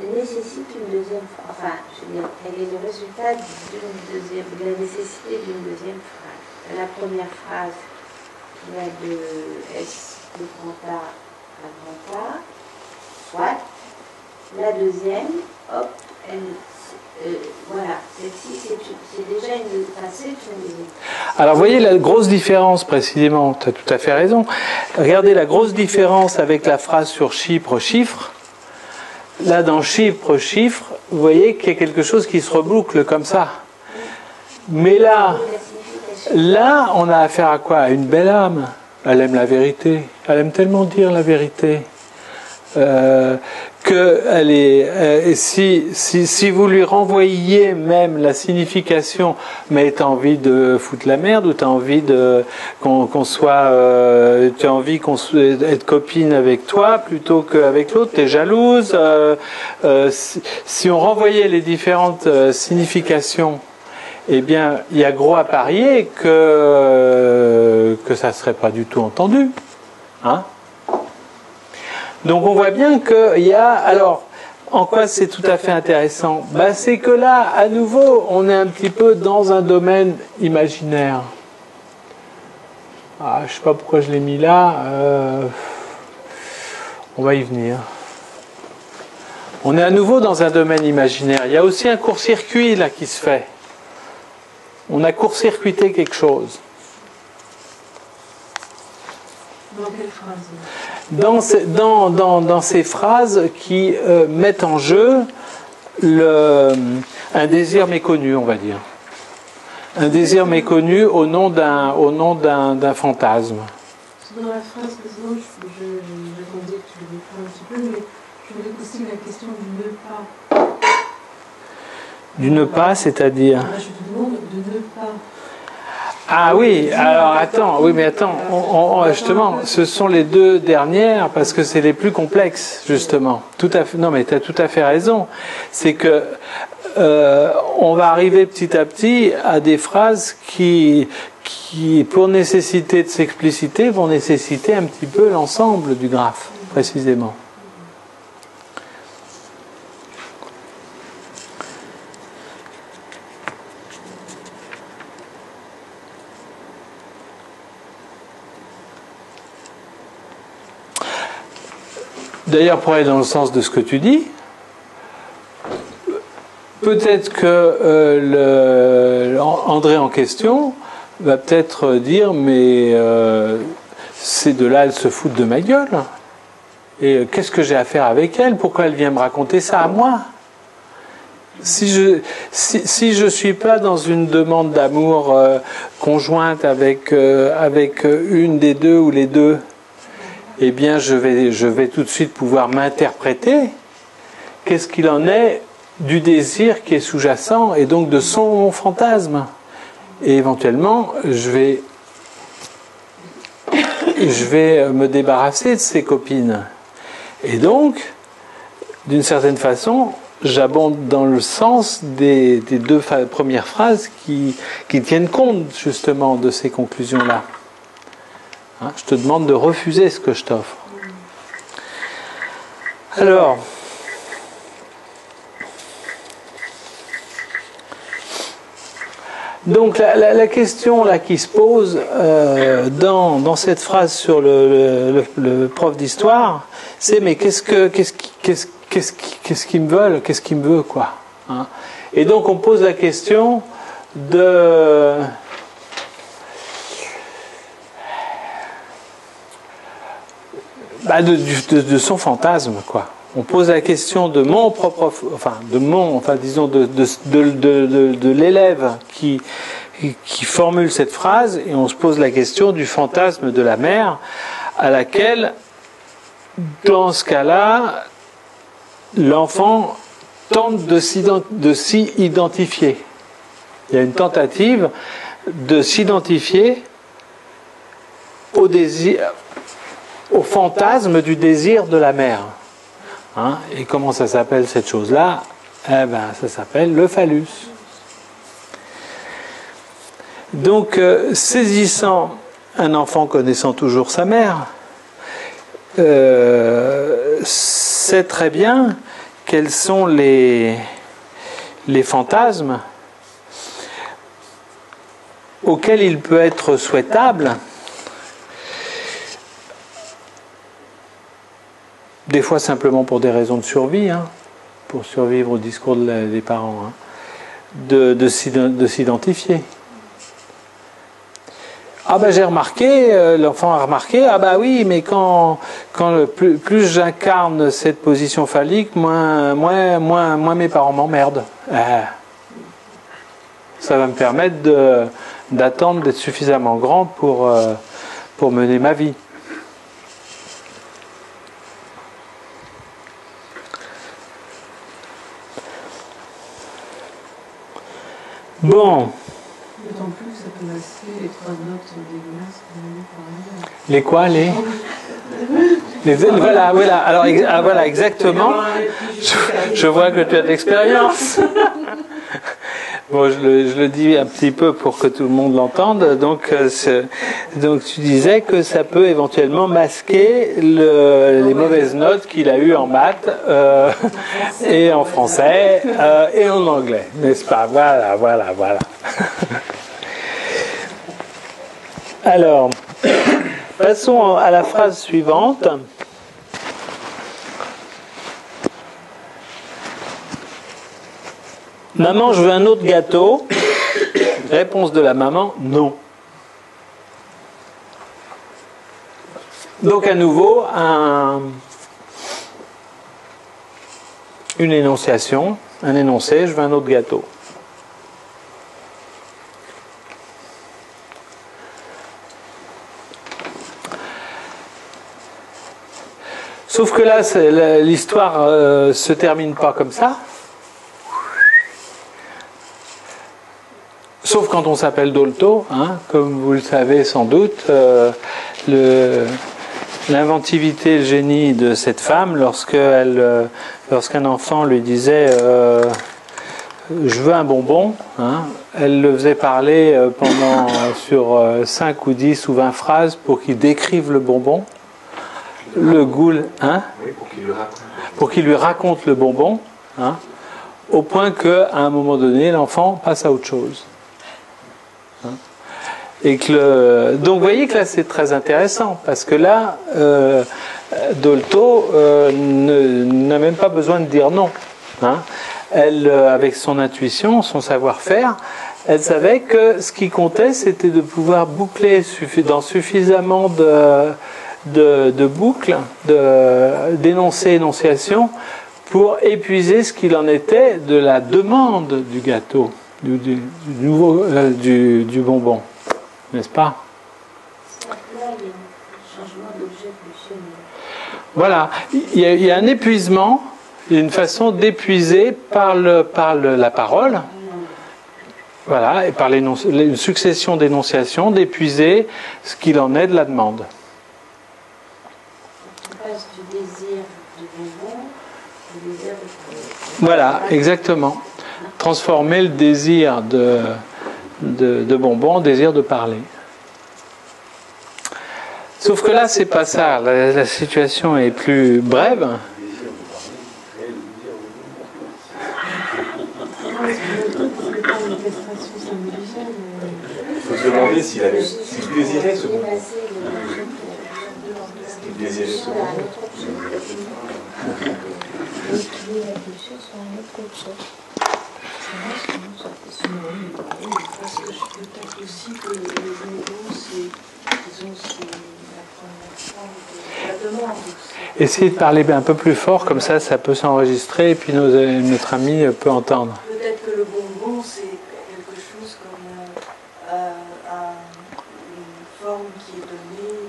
nécessite une deuxième phrase. Enfin, je veux dire, elle est le résultat de la nécessité d'une deuxième phrase. La première phrase, il y a de S de grand A à grand A, soit. La deuxième, hop, voilà, celle-ci, c'est déjà une deuxième. Alors, vous voyez la grosse différence, précisément, tu as tout à fait raison. Regardez la grosse différence avec la phrase sur chiffre. Là, dans chiffre, vous voyez qu'il y a quelque chose qui se reboucle comme ça. Mais là, on a affaire à quoi? À une belle âme. Elle aime la vérité. Elle aime tellement dire la vérité. Que elle est, si vous lui renvoyiez même la signification, mais tu as envie de foutre la merde, ou tu as envie qu'on soit, tu as envie être copine avec toi plutôt qu'avec l'autre, tu es jalouse, si on renvoyait les différentes significations, eh bien il y a gros à parier que ça ne serait pas du tout entendu, Donc on voit bien qu'il y a... Alors, en quoi c'est tout à fait intéressant? C'est que là, à nouveau, on est un petit peu dans un domaine imaginaire. Je ne sais pas pourquoi je l'ai mis là. On va y venir. On est à nouveau dans un domaine imaginaire. Il y a aussi un court-circuit là qui se fait. On a court-circuité quelque chose. Dans quelle phrase? Dans ces phrases qui mettent en jeu un désir méconnu, on va dire. Un désir méconnu au nom d'un fantasme. Dans la phrase précédente, j'attendais que tu le défends un petit peu, mais je voulais poser la question du ne pas. Du ne pas, c'est-à-dire? Je te demande de ne pas. Ah oui, alors attends, justement, ce sont les deux dernières parce que c'est les plus complexes, justement. Tout à fait, non mais tu as tout à fait raison. C'est que on va arriver petit à petit à des phrases qui pour nécessiter de s'expliciter, vont nécessiter un petit peu l'ensemble du graphe, précisément. D'ailleurs, pour aller dans le sens de ce que tu dis, peut-être que André en question va peut-être dire, mais ces deux-là, elles se foutent de ma gueule. Et qu'est-ce que j'ai à faire avec elle? Pourquoi elle vient me raconter ça à moi? Si je suis pas dans une demande d'amour conjointe avec une des deux ou les deux, eh bien je vais tout de suite pouvoir m'interpréter qu'est-ce qu'il en est du désir qui est sous-jacent et donc de son fantasme. Et éventuellement, je vais me débarrasser de ses copines. Et donc, d'une certaine façon, j'abonde dans le sens des deux premières phrases qui tiennent compte justement de ces conclusions-là. Hein, je te demande de refuser ce que je t'offre. Alors, donc la question là qui se pose dans cette phrase sur le prof d'histoire, c'est mais qu'est-ce qu'ils me veulent, qu'est-ce qu'ils me veut quoi, hein? Et donc on pose la question de son fantasme quoi. On pose la question de mon propre, disons de l'élève qui formule cette phrase, et on se pose la question du fantasme de la mère, à laquelle, dans ce cas-là, l'enfant tente de s'y identifier. Il y a une tentative de s'identifier au désir, au fantasme du désir de la mère. Hein? Et comment ça s'appelle cette chose-là? Eh ben, ça s'appelle le phallus. Donc, saisissant un enfant connaissant toujours sa mère, sait très bien quels sont les fantasmes auxquels il peut être souhaitable, des fois simplement pour des raisons de survie, hein, pour survivre au discours des parents, hein, de s'identifier. Ah ben j'ai remarqué, l'enfant a remarqué, ah ben oui, mais quand plus j'incarne cette position phallique, moins mes parents m'emmerdent. Ça va me permettre d'attendre d'être suffisamment grand pour mener ma vie. Bon. D'autant plus que ça peut masquer les 3 notes dégueulasses qu'on a mis par ailleurs. Les quoi, voilà. Alors, voilà, exactement. Je vois que tu as de l'expérience. Bon, je le dis un petit peu pour que tout le monde l'entende. Donc tu disais que ça peut éventuellement masquer les mauvaises notes qu'il a eues en maths et en français et en anglais, n'est-ce pas? Voilà. Alors, passons à la phrase suivante. Maman, je veux un autre gâteau. Réponse de la maman, non. Donc à nouveau, une énonciation, un énoncé, je veux un autre gâteau. Sauf que là, l'histoire se termine pas comme ça. Sauf quand on s'appelle Dolto, hein, comme vous le savez sans doute, l'inventivité, le génie de cette femme, lorsqu'un enfant lui disait je veux un bonbon, hein, elle le faisait parler sur 5 ou 10 ou 20 phrases pour qu'il décrive le bonbon, le goût, hein, oui, pour qu'il lui raconte le bonbon, hein, au point qu'à un moment donné, l'enfant passe à autre chose. Et donc vous voyez que là c'est très intéressant parce que là Dolto n'a même pas besoin de dire non, hein. Elle, avec son intuition, son savoir-faire, elle savait que ce qui comptait c'était de pouvoir boucler dans suffisamment de boucles, d'énonciation pour épuiser ce qu'il en était de la demande du gâteau, du bonbon. N'est-ce pas? Là, il y a un changement d'objet pulsionnel. Voilà, il y a un épuisement, il y a une façon d'épuiser par la parole, voilà, et par une succession d'énonciations, d'épuiser ce qu'il en est de la demande. On passe du désir de bonbon au désir de parler. Voilà, exactement. Transformer le désir de bonbon en désir de parler. Sauf que là, c'est pas ça. La situation est plus brève. Il faut se demander s'il désirait ce bonbon. S'il désirait ce bonbon. Parce que je peut-être aussi que le bonbon, c'est la première forme de la demande. Essayez de parler un peu plus fort, comme ça peut s'enregistrer et puis notre ami peut entendre. Peut-être que le bonbon, c'est quelque chose comme une forme qui est donnée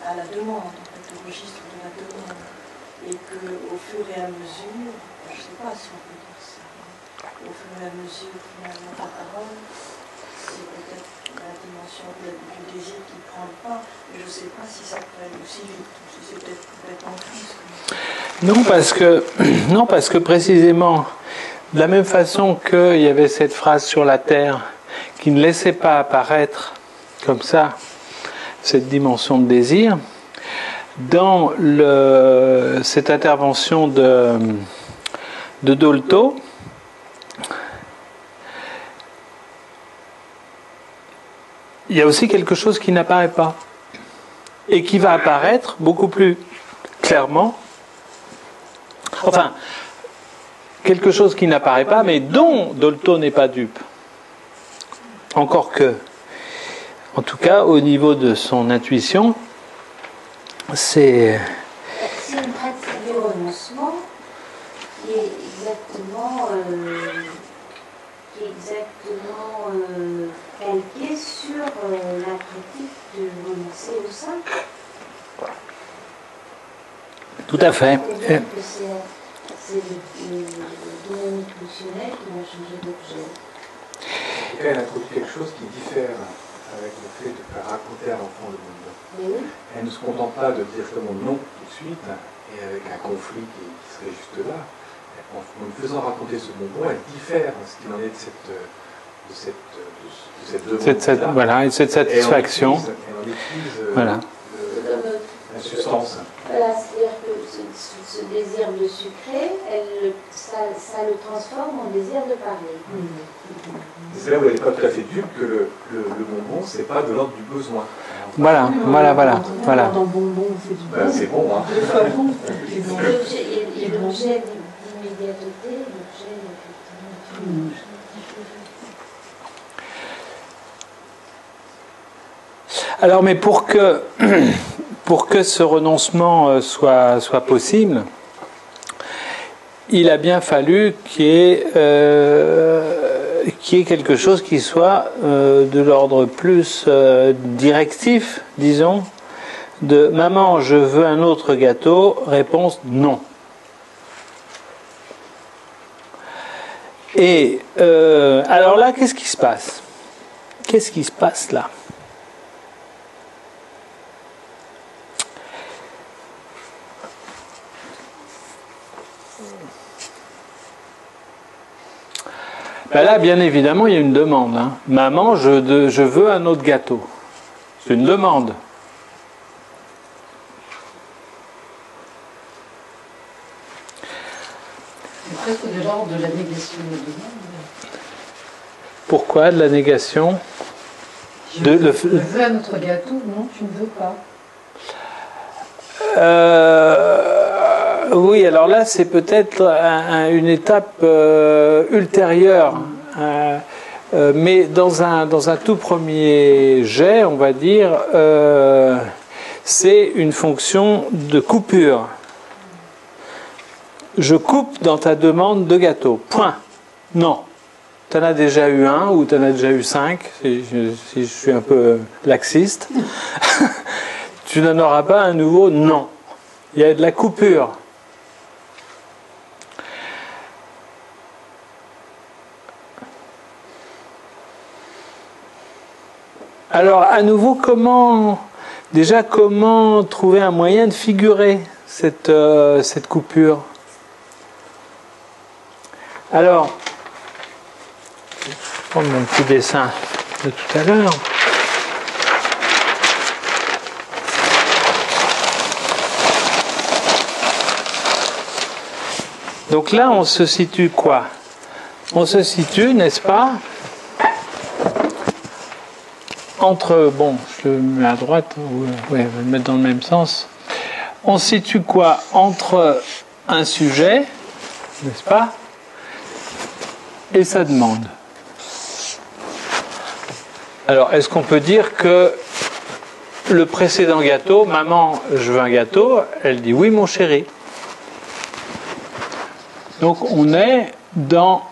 à la demande, en fait, au registre de la demande. Et qu'au fur et à mesure, je ne sais pas si on peut dire ça, au fur et à mesure, finalement, la parole, c'est peut-être la dimension du désir qui prend le pas. Je ne sais pas si ça peut aller aussi vite, si c'est peut-être complètement triste. Non, parce que précisément, de la même façon qu'il y avait cette phrase sur la terre qui ne laissait pas apparaître comme ça cette dimension de désir, dans cette intervention de Dolto, il y a aussi quelque chose qui n'apparaît pas et qui va apparaître beaucoup plus clairement. Enfin, quelque chose qui n'apparaît pas, mais dont Dolto n'est pas dupe. Encore que, en tout cas, au niveau de son intuition, c'est une pratique du renoncement qui est exactement calquée sur la pratique de renoncer au sein. Tout à fait. C'est le dynamique pulsionnelle qui va changer d'objet. Elle introduit quelque chose qui diffère avec le fait de faire raconter à l'enfant le bonbon. Oui. Elle ne se contente pas de dire seulement non tout de suite, et avec un conflit qui serait juste là. En lui faisant raconter ce bonbon, elle diffère ce qu'il en est de cette demande. Voilà, et cette satisfaction. Elle en utilise voilà. La substance. Voilà, c'est-à-dire que ce désir de sucrer, ça le transforme en désir de parler. C'est là où elle n'est pas tout à fait dupe que le bonbon, c'est pas de l'ordre du besoin. Voilà. Dans bonbon, on fait du bon. C'est bon, hein. Il y a l'objet d'immédiateté, l'objet effectivement. Alors, mais pour que ce renoncement soit possible, il a bien fallu qu'il y ait quelque chose qui soit de l'ordre plus directif, disons, de « Maman, je veux un autre gâteau », réponse « Non ». Et alors là, qu'est-ce qui se passe? Qu'est-ce qui se passe là? Ben là, bien évidemment, il y a une demande. Hein. Maman, je veux un autre gâteau. C'est une demande. C'est presque de l'ordre de la négation de la demande. Pourquoi de la négation? Je veux un autre gâteau, non, tu ne veux pas. Oui, alors là, c'est peut-être une étape ultérieure. Mais dans un tout premier jet, on va dire, c'est une fonction de coupure. Je coupe dans ta demande de gâteau. Point. Non. Tu en as déjà eu un ou tu en as déjà eu 5, si je suis un peu laxiste. Tu n'en auras pas un nouveau. Non. Il y a de la coupure. Alors, à nouveau, comment trouver un moyen de figurer cette coupure? Alors, je vais prendre mon petit dessin de tout à l'heure. Donc là, on se situe quoi? On se situe, n'est-ce pas, entre, bon, je le mets à droite, ouais, je vais le mettre dans le même sens. On se situe quoi? Entre un sujet, n'est-ce pas, et sa demande. Alors, est-ce qu'on peut dire que le précédent gâteau, maman, je veux un gâteau, elle dit oui, mon chéri. Donc, on est dans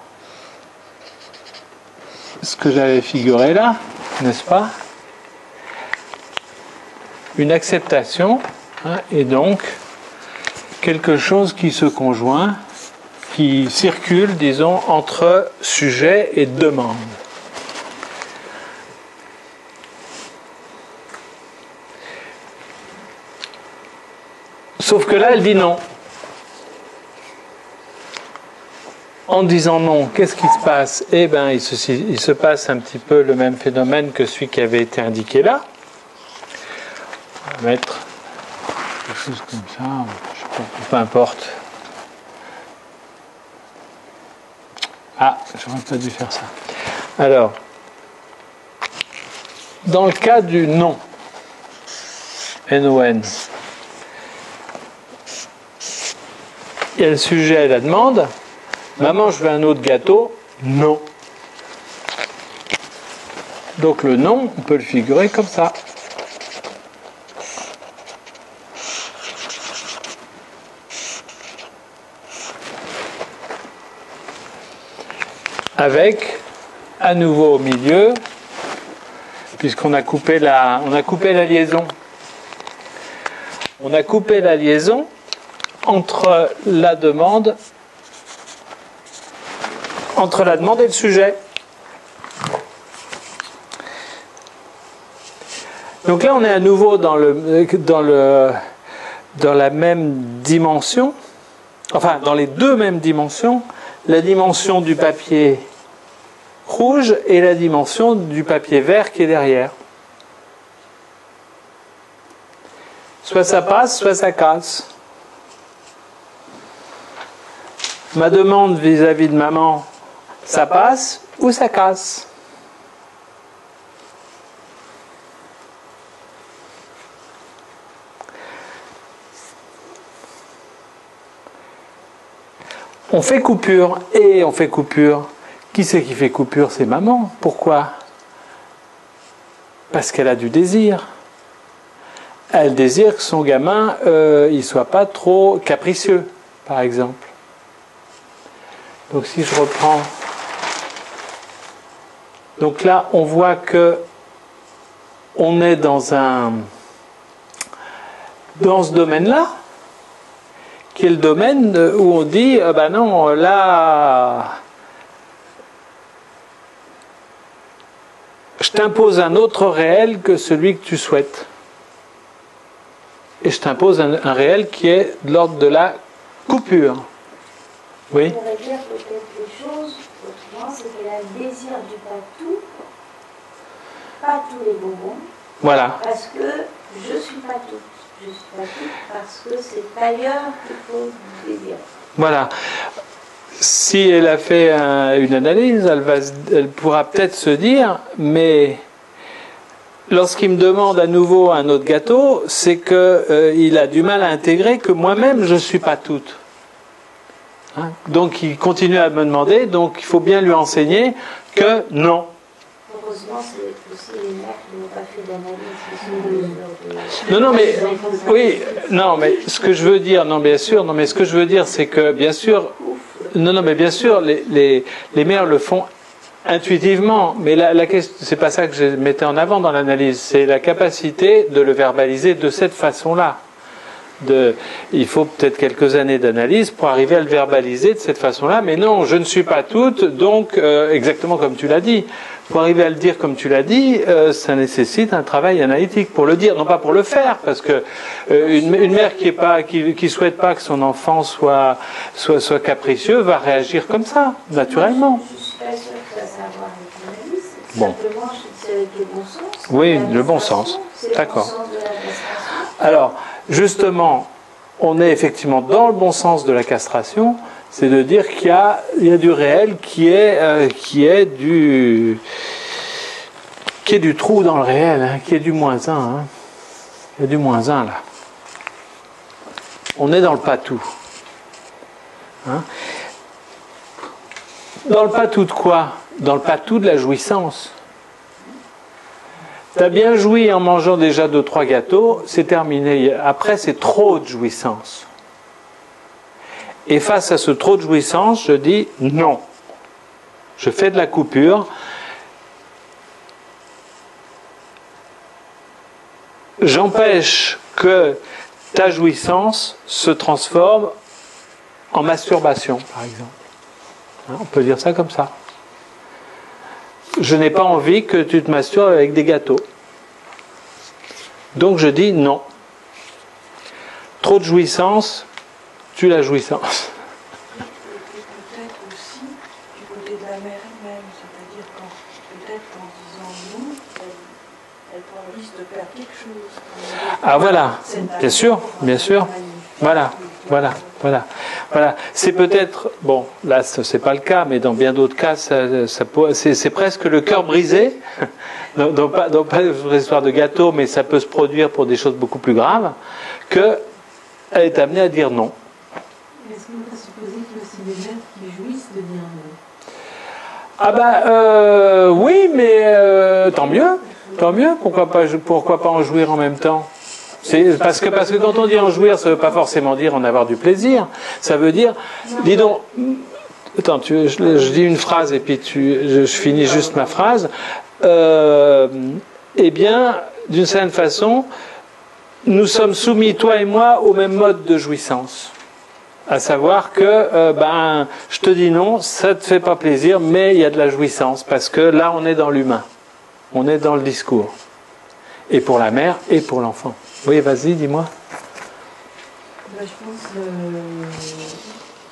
ce que j'avais figuré là, n'est-ce pas? Une acceptation, hein, et donc quelque chose qui se conjoint, qui circule, disons, entre sujet et demande. Sauf que là, elle dit non. En disant non, qu'est-ce qui se passe? Eh bien, il se passe un petit peu le même phénomène que celui qui avait été indiqué là. On va mettre quelque chose comme ça, je sais pas, peu importe. Ah, j'aurais pas dû faire ça. Alors, dans le cas du non, NON, il y a le sujet et la demande. Maman, je veux un autre gâteau. Non. Donc le non, on peut le figurer comme ça. Avec, à nouveau au milieu, puisqu'on a coupé la liaison. On a coupé la liaison entre la demande et le sujet. Donc là, on est à nouveau dans la même dimension, enfin dans les deux mêmes dimensions, la dimension du papier rouge et la dimension du papier vert qui est derrière. Soit ça passe, soit ça casse. Ma demande vis-à-vis de maman, ça passe ou ça casse? On fait coupure, et on fait coupure. Qui c'est qui fait coupure? C'est maman. Pourquoi? Parce qu'elle a du désir. Elle désire que son gamin il soit pas trop capricieux, par exemple. Donc si je reprends... Donc là, on voit que on est dans ce domaine-là, qui est le domaine où on dit ah ben non, là je t'impose un autre réel que celui que tu souhaites. Et je t'impose un réel qui est de l'ordre de la coupure. Oui. On pourrait dire peut-être les choses autrement, c'est qu'elle a le désir du patou, pas tous les bonbons. Voilà. Parce que je suis patou. Je suis patou parce que c'est ailleurs qu'il faut désir. Voilà. Si elle a fait une analyse, elle pourra peut-être se dire, mais lorsqu'il me demande à nouveau un autre gâteau, c'est qu'il a du mal à intégrer que moi-même je ne suis pas toute. Hein? Donc il continue à me demander, donc il faut bien lui enseigner que non. Heureusement, c'est aussi les mères qui n'ont pas fait d'analyse. Non, mais oui, non, mais ce que je veux dire, non, bien sûr, non, mais ce que je veux dire, c'est que bien sûr, non, mais bien sûr, les mères le font intuitivement, mais la question, c'est pas ça que je mettais en avant dans l'analyse, c'est la capacité de le verbaliser de cette façon-là. il faut peut-être quelques années d'analyse pour arriver à le verbaliser de cette façon-là. Mais non, je ne suis pas toute, donc exactement comme tu l'as dit. Pour arriver à le dire comme tu l'as dit, ça nécessite un travail analytique pour le dire, non pas pour le faire, parce que une mère qui souhaite pas que son enfant soit capricieux va réagir comme ça, naturellement. Je suis pas sûre que ça a à voir avec l'analyse. Bon. Simplement, c'est avec le bon sens. Oui, le bon sens. D'accord. Le bon sens de la castration. Alors, justement, on est effectivement dans le bon sens de la castration, c'est de dire qu'il y a du réel qui est du trou dans le réel, hein, qui est du -1. Hein. Il y a du -1 là. On est dans le patou. Hein. Dans le patou de quoi? Dans le patou de la jouissance. T'as bien joui en mangeant déjà 2-3 gâteaux, c'est terminé. Après, c'est trop de jouissance. Et face à ce trop de jouissance, je dis non. Je fais de la coupure. J'empêche que ta jouissance se transforme en masturbation, par exemple. Hein, on peut dire ça comme ça. Je n'ai pas envie que tu te masturbes avec des gâteaux. Donc je dis non. Trop de jouissance, tue la jouissance. Et peut-être aussi du côté de la mère elle-même, c'est-à-dire peut-être qu'en disant non, elle prend le risque de perdre quelque chose. Ah voilà, bien sûr, bien sûr. Voilà. C'est peut-être, bon, là c'est pas le cas, mais dans bien d'autres cas, c'est presque le cœur brisé. Donc pas une histoire de gâteau, mais ça peut se produire pour des choses beaucoup plus graves, qu'elle est amenée à dire non. Est-ce qu'on peut supposer qu'il y a aussi des mères qui jouissent de dire non? Ah bah oui, mais tant mieux. Pourquoi pas en jouir en même temps? Parce que quand on dit en jouir, ça ne veut pas forcément dire en avoir du plaisir. Ça veut dire, dis donc, attends, je dis une phrase et puis je finis juste ma phrase. Eh bien, d'une certaine façon, nous sommes soumis, toi et moi, au même mode de jouissance. À savoir que, je te dis non, ça ne te fait pas plaisir, mais il y a de la jouissance. Parce que là, on est dans l'humain. On est dans le discours. Et pour la mère et pour l'enfant. Oui, vas-y, dis-moi. Je pense,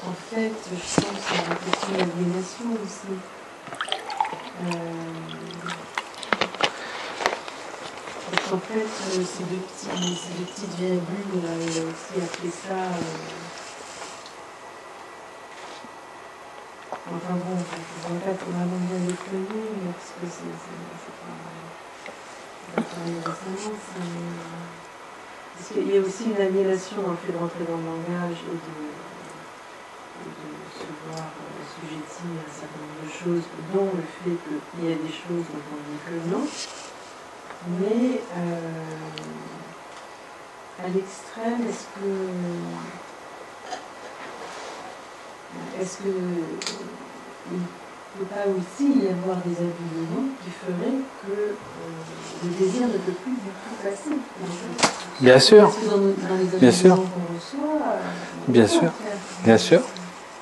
en fait, c'est une question d'aliénation aussi. Parce qu'en fait, ces deux petites virgules, il a aussi appelé ça... enfin bon, je ne vais pas vraiment bien déployer, parce que c'est pas récemment, parce qu'il y a aussi une aliénation dans le fait de rentrer dans le langage et de se voir assujetti à un certain nombre de choses, dont le fait qu'il y a des choses dont on dit que non. Mais à l'extrême, est-ce que il ne peut pas aussi y avoir des alignements qui feraient que le désir ne peut plus du tout passer? Bien sûr. Parce que dans les bien sûr. qu'on reçoit, bien sûr. Bien sûr.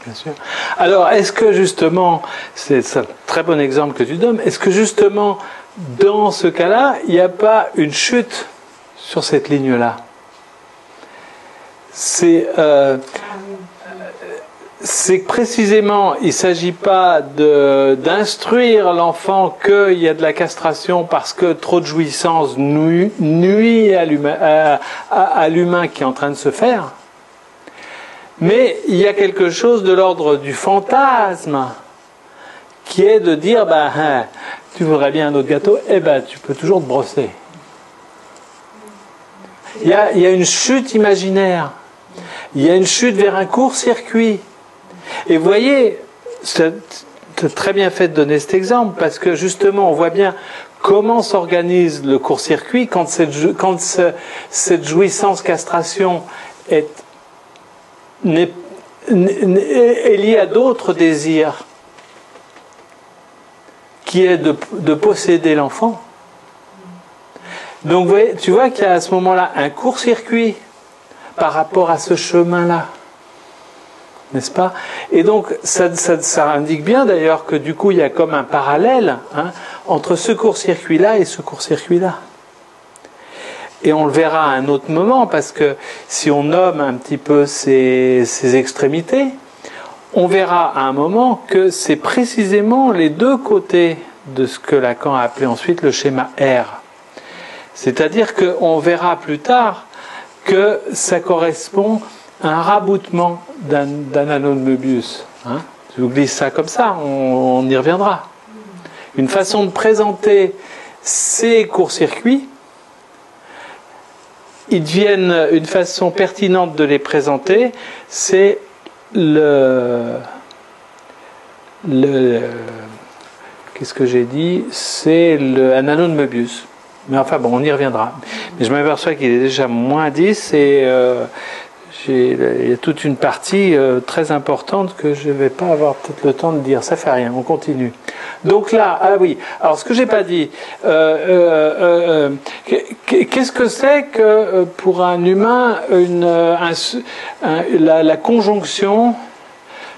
Bien sûr. Alors, est-ce que justement, c'est un très bon exemple que tu donnes, est-ce que justement, dans ce cas-là, il n'y a pas une chute sur cette ligne-là? C'est que précisément, il ne s'agit pas d'instruire l'enfant qu'il y a de la castration parce que trop de jouissance nuit à l'humain qui est en train de se faire. Mais il y a quelque chose de l'ordre du fantasme qui est de dire, tu voudrais bien un autre gâteau, tu peux toujours te brosser. Il y a une chute imaginaire. Il y a une chute vers un court-circuit. Et vous voyez, c'est très bien fait de donner cet exemple, parce que justement, on voit bien comment s'organise le court-circuit quand cette jouissance castration est liée à d'autres désirs, qui est de posséder l'enfant. Donc tu vois qu'il y a à ce moment-là un court-circuit. par rapport à ce chemin-là. N'est-ce pas? Et donc, ça indique bien d'ailleurs que du coup, il y a comme un parallèle entre ce court-circuit-là et ce court-circuit-là. Et on le verra à un autre moment, parce que si on nomme un petit peu ces extrémités, on verra à un moment que c'est précisément les deux côtés de ce que Lacan a appelé ensuite le schéma R. C'est-à-dire qu'on verra plus tard que ça correspond à un raboutement d'un anneau de Möbius. Je vous glisse ça comme ça, on y reviendra. Une façon de présenter ces courts-circuits, ils deviennent une façon pertinente de les présenter, c'est qu'est-ce que j'ai dit? C'est un anneau de Möbius. Mais enfin bon, on y reviendra. Mais je m'aperçois qu'il est déjà moins 10 et il y a toute une partie très importante que je ne vais pas avoir peut-être le temps de dire. Ça fait rien, on continue. Donc là, ah oui, alors ce que j'ai pas dit, qu'est-ce que c'est que pour un humain la conjonction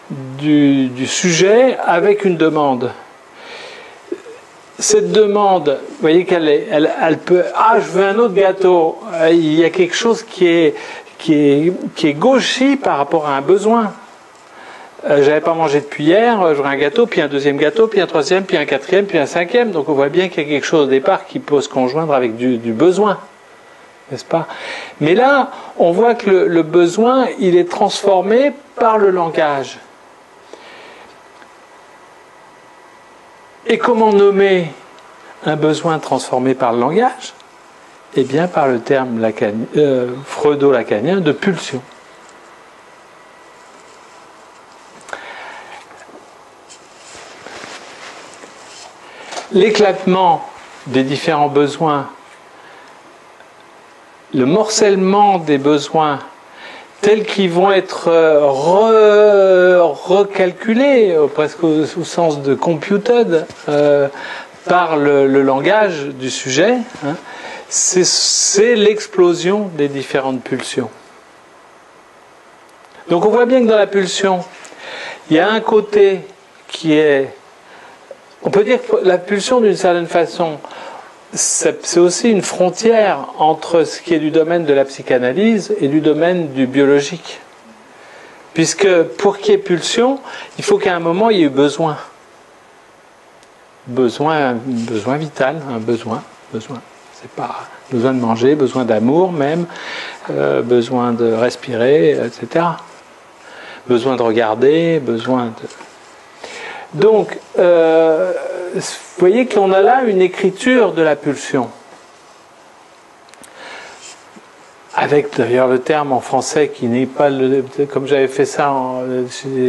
du sujet avec une demande? Cette demande, vous voyez elle peut, je veux un autre gâteau. Il y a quelque chose qui est gauchi par rapport à un besoin. J'avais pas mangé depuis hier, j'aurais un gâteau, puis un deuxième gâteau, puis un troisième, puis un quatrième, puis un cinquième. Donc on voit bien qu'il y a quelque chose au départ qui peut se conjoindre avec du besoin, n'est-ce pas? Mais là, on voit que le besoin, il est transformé par le langage. Et comment nommer un besoin transformé par le langage? Eh bien, par le terme freudo-lacanien de pulsion. L'éclatement des différents besoins, le morcellement des besoins tels qu'ils vont être recalculés, presque au sens de computed, par le langage du sujet, c'est l'explosion des différentes pulsions. Donc on voit bien que dans la pulsion, il y a un côté qui est... On peut dire que la pulsion, d'une certaine façon, c'est aussi une frontière entre ce qui est du domaine de la psychanalyse et du domaine du biologique. Puisque pour qu'il y ait pulsion, il faut qu'à un moment, il y ait eu besoin. Besoin vital, un besoin. C'est pas besoin de manger, besoin d'amour même, besoin de respirer, etc. Besoin de regarder, besoin de... Donc, vous voyez qu'on a là une écriture de la pulsion. Avec d'ailleurs le terme en français qui n'est pas... comme j'avais fait ça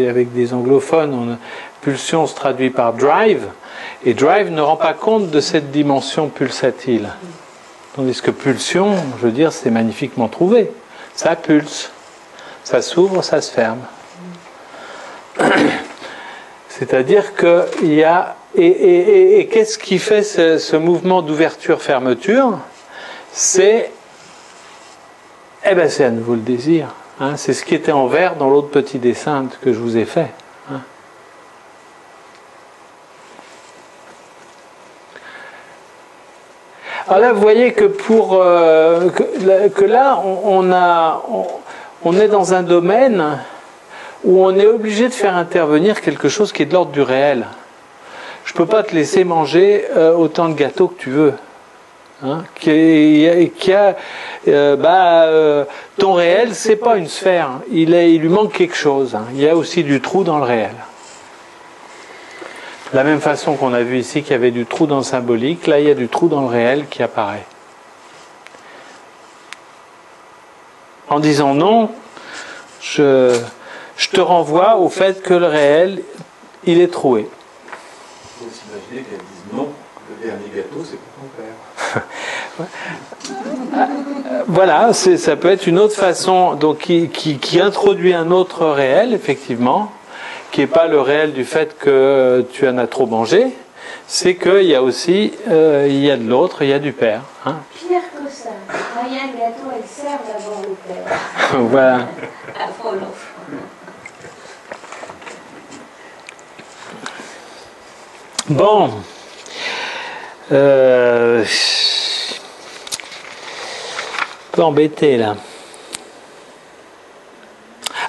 avec des anglophones, pulsion se traduit par drive, et drive ne rend pas compte de cette dimension pulsatile. Tandis que pulsion, je veux dire, c'est magnifiquement trouvé. Ça pulse. Ça s'ouvre, ça se ferme. C'est-à-dire qu'il y a... Et qu'est-ce qui fait ce mouvement d'ouverture-fermeture? C'est... c'est à nouveau le désir. C'est ce qui était en vert dans l'autre petit dessin que je vous ai fait. Alors là, vous voyez que que là, on est dans un domaine où on est obligé de faire intervenir quelque chose qui est de l'ordre du réel. Je ne peux pas te laisser manger autant de gâteaux que tu veux. Ton réel, c'est pas une sphère. Il lui manque quelque chose. Il y a aussi du trou dans le réel. De la même façon qu'on a vu ici qu'il y avait du trou dans le symbolique, là il y a du trou dans le réel qui apparaît. En disant non, je te renvoie au fait que le réel, il est troué. Il faut s'imaginer qu'elle dise non, le dernier gâteau c'est pour ton père. Voilà, ça peut être une autre façon donc, qui introduit un autre réel, effectivement, qui n'est pas le réel du fait que tu en as trop mangé, c'est qu'il y a aussi il y a de l'autre, il y a du père. Pire que ça, par moyen bientôt, elle sert d'abord au Père. Voilà. Avant l'enfant. Bon. Un peu embêté là.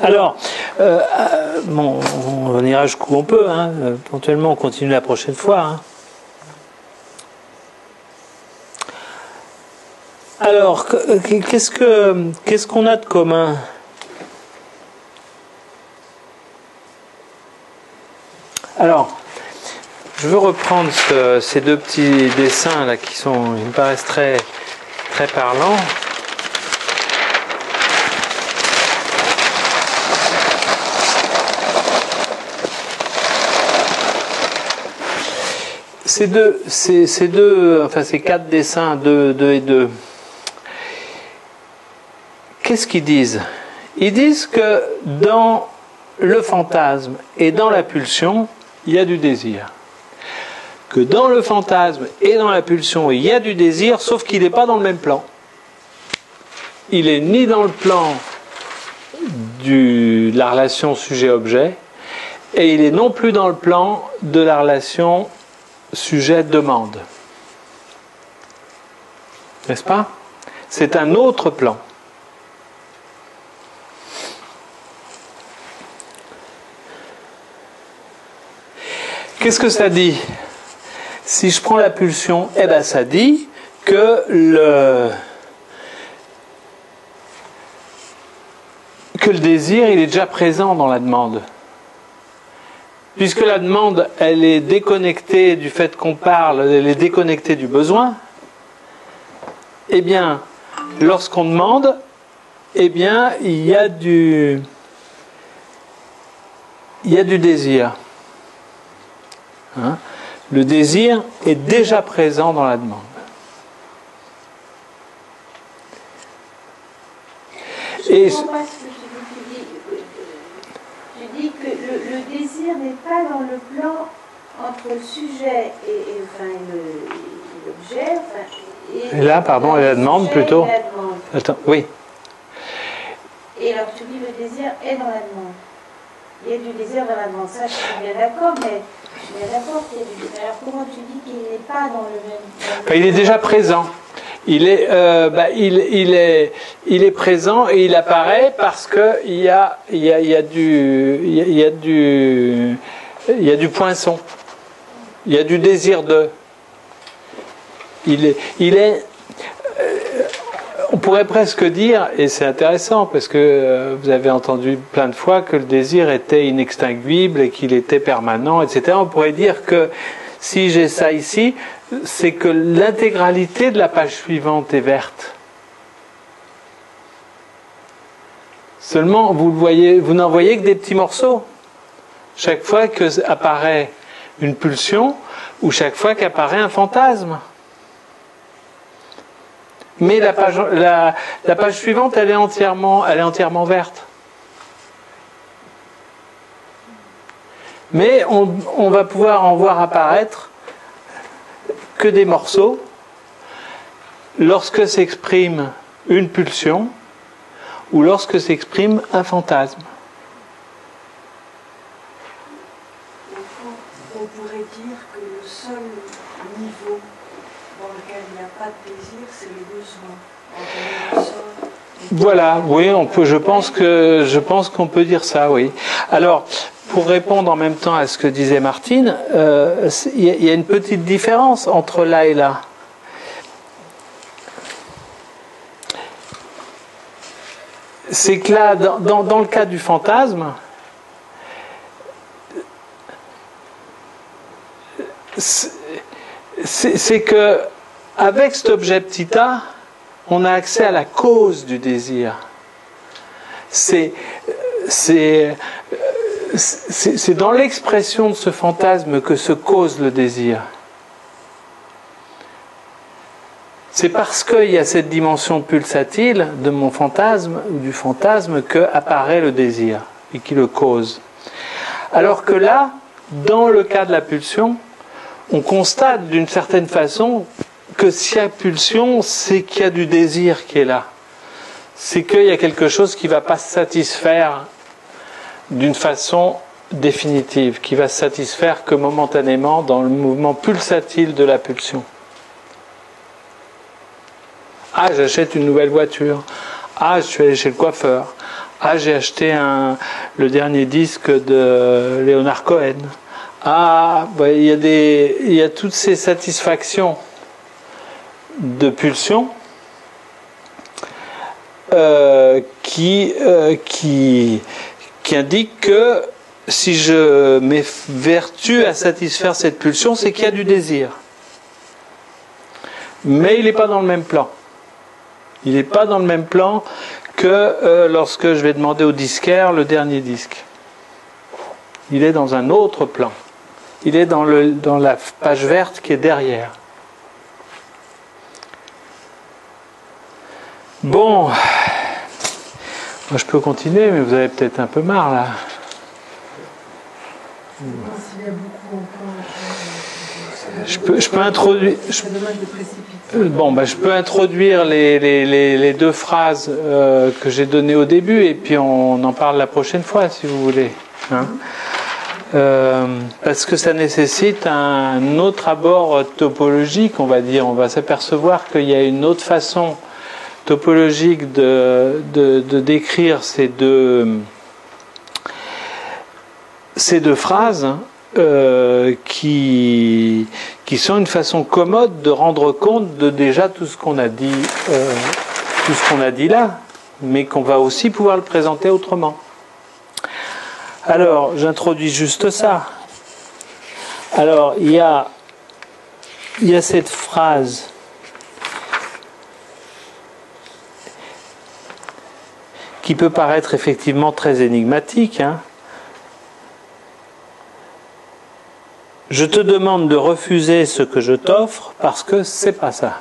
Alors, bon, on ira jusqu'où on peut, hein. Éventuellement on continue la prochaine fois. Hein. Alors, qu'est-ce qu'on a de commun? Alors, je veux reprendre ces deux petits dessins là qui ils me paraissent très, très parlants. Ces quatre dessins, 2 et 2. Qu'est-ce qu'ils disent? Ils disent que dans le fantasme et dans la pulsion, il y a du désir. Que dans le fantasme et dans la pulsion, il y a du désir, sauf qu'il n'est pas dans le même plan. Il n'est ni dans le plan de la relation sujet-objet, et il est non plus dans le plan de la relation sujet-demande. N'est-ce pas? C'est un autre plan. Qu'est-ce que ça dit? Si je prends la pulsion, eh ben ça dit que le désir, il est déjà présent dans la demande. Puisque la demande, elle est déconnectée du fait qu'on parle, elle est déconnectée du besoin, eh bien, lorsqu'on demande, eh bien, il y a du désir. Hein? Le désir est déjà présent dans la demande. Et je comprends pas ce que tu dis que le désir n'est pas dans le plan entre le sujet et l'objet. Et là, pardon, et la demande plutôt. Attends, oui. Et alors tu dis le désir est dans la demande. Il y a du désir dans la demande. Ça, je suis bien d'accord, mais je suis bien d'accord qu'il y a du désir. Alors comment tu dis qu'il n'est pas dans le même... Il est déjà présent. Il est présent et il apparaît parce que il y a du poinçon. Il y a du désir de. On pourrait presque dire, et c'est intéressant parce que vous avez entendu plein de fois que le désir était inextinguible et qu'il était permanent, etc. On pourrait dire que si j'ai ça ici, c'est que l'intégralité de la page suivante est verte. Seulement, vous n'en voyez que des petits morceaux. Chaque fois qu'apparaît une pulsion ou chaque fois qu'apparaît un fantasme. Mais la page suivante, elle est entièrement verte. Mais on va pouvoir en voir apparaître que des morceaux lorsque s'exprime une pulsion ou lorsque s'exprime un fantasme. On pourrait dire que le seul niveau dans lequel il n'y a pas de désir, c'est le besoin. Voilà, oui, je pense qu'on peut dire ça, oui. Alors, pour répondre en même temps à ce que disait Martine, il y a une petite différence entre là et là. C'est que là, dans le cas du fantasme, c'est que avec cet objet petit a, on a accès à la cause du désir. C'est dans l'expression de ce fantasme que se cause le désir. C'est parce qu'il y a cette dimension pulsatile de mon fantasme ou du fantasme que apparaît le désir et qui le cause. Alors que là, dans le cas de la pulsion, on constate d'une certaine façon que s'il y a pulsion, c'est qu'il y a du désir qui est là. C'est qu'il y a quelque chose qui ne va pas se satisfaire d'une façon définitive, qui va se satisfaire que momentanément dans le mouvement pulsatile de la pulsion. Ah, j'achète une nouvelle voiture. Ah, je suis allé chez le coiffeur. Ah, j'ai acheté le dernier disque de Leonard Cohen. Ah, bah, il y a toutes ces satisfactions de pulsion qui indiquent que si je m'évertue à satisfaire cette pulsion, c'est qu'il y a du désir. Mais il n'est pas dans le même plan. Il n'est pas dans le même plan que lorsque je vais demander au disquaire le dernier disque. Il est dans un autre plan. Il est dans la page verte qui est derrière. Bon, moi je peux continuer, mais vous avez peut-être un peu marre là. Je peux introduire. Je peux introduire les deux phrases que j'ai données au début, et puis on en parle la prochaine fois, si vous voulez. Hein, parce que ça nécessite un autre abord topologique, on va dire. On va s'apercevoir qu'il y a une autre façon topologique de décrire ces deux phrases, qui sont une façon commode de rendre compte de déjà tout ce qu'on a dit là, mais qu'on va aussi pouvoir le présenter autrement. Alors, j'introduis juste ça. Alors, il y a cette phrase qui peut paraître effectivement très énigmatique, hein. Je te demande de refuser ce que je t'offre parce que c'est pas ça.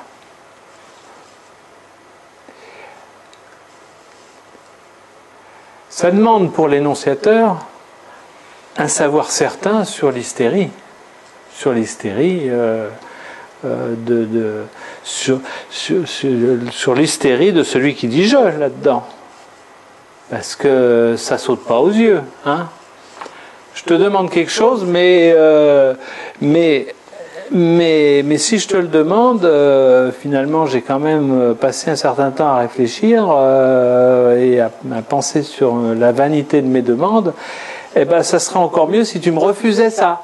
Ça demande pour l'énonciateur un savoir certain sur l'hystérie. Sur l'hystérie sur l'hystérie de celui qui dit je là-dedans. Parce que ça saute pas aux yeux, hein. Je te demande quelque chose, mais si je te le demande, finalement, j'ai quand même passé un certain temps à réfléchir et à penser sur la vanité de mes demandes. Eh ben, ça serait encore mieux si tu me refusais ça,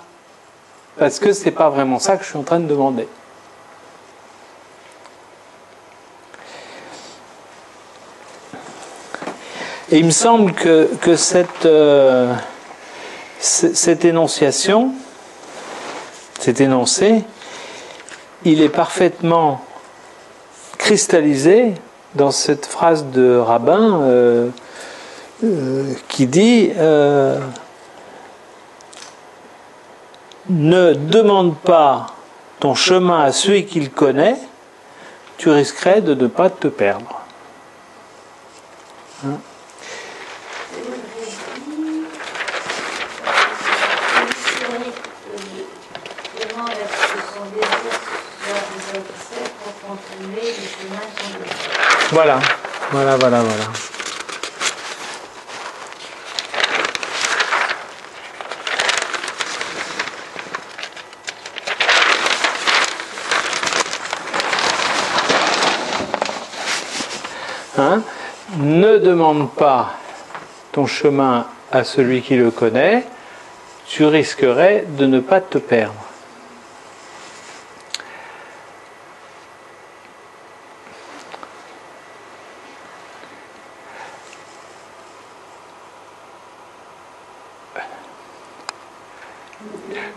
parce que c'est pas vraiment ça que je suis en train de demander. Et il me semble que cette énonciation, cet énoncé, il est parfaitement cristallisé dans cette phrase de Rabbin qui dit ne demande pas ton chemin à celui qui le connaît, tu risquerais de ne pas te perdre. Hein? Voilà. Hein? Ne demande pas ton chemin à celui qui le connaît, tu risquerais de ne pas te perdre.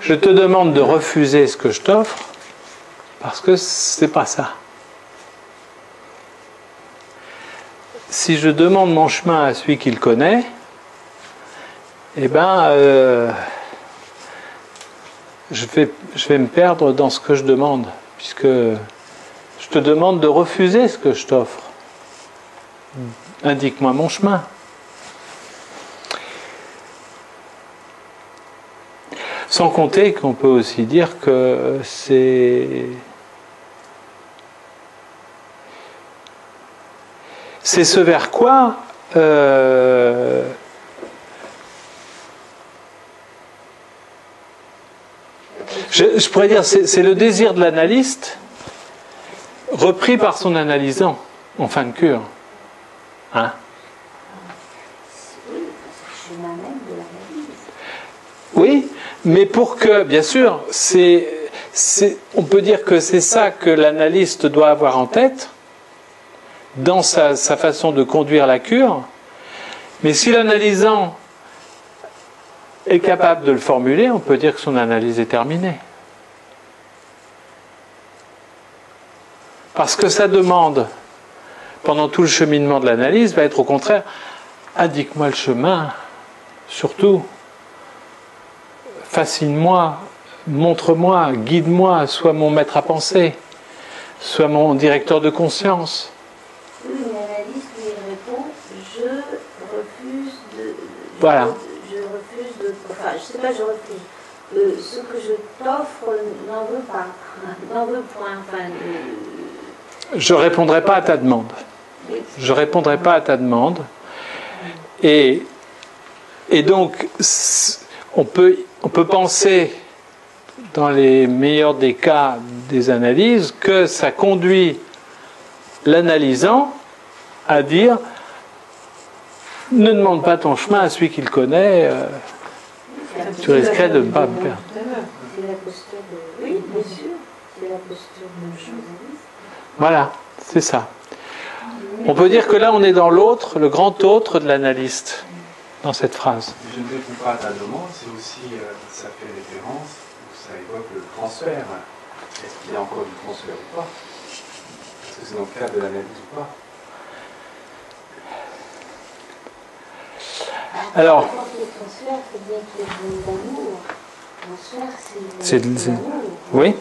Je te demande de refuser ce que je t'offre parce que c'est pas ça. Si je demande mon chemin à celui qui le connaît, eh ben, je vais me perdre dans ce que je demande, puisque je te demande de refuser ce que je t'offre. Indique-moi mon chemin. Sans compter qu'on peut aussi dire que c'est ce vers quoi je pourrais dire, c'est le désir de l'analyste repris par son analysant en fin de cure. Hein? Oui, mais pour que, bien sûr, on peut dire que c'est ça que l'analyste doit avoir en tête dans sa façon de conduire la cure. Mais si l'analysant est capable de le formuler, on peut dire que son analyse est terminée. Parce que sa demande, pendant tout le cheminement de l'analyse, va être au contraire, indique-moi le chemin, surtout, fascine-moi, montre-moi, guide-moi, sois mon maître à penser, sois mon directeur de conscience. Oui, l'analyste lui répond, je refuse de... Voilà. Je refuse de... Enfin, je sais pas, je refuse. Ce que je t'offre n'en veut pas. N'en veut point. Enfin, je ne répondrai pas à ta demande. Je ne répondrai pas à ta demande. Et donc, on peut penser, dans les meilleurs des cas des analyses, que ça conduit l'analysant à dire ne demande pas ton chemin à celui qui le connaît, tu risquerais de ne pas me perdre. c'est la posture de... Oui, bien sûr. C'est la posture de journaliste. Voilà, c'est ça. On peut dire que là, on est dans l'autre, le grand autre de l'analyste, dans cette phrase. Je ne réponds pas à ta demande, c'est aussi, ça fait référence, ou ça évoque le transfert. Est-ce qu'il y a encore du transfert ou pas? Est-ce que c'est dans le cadre de l'analyse ou pas? Alors, le transfert, c'est bien qu'il y ait de l'amour. Transfert, c'est de l'amour. Oui.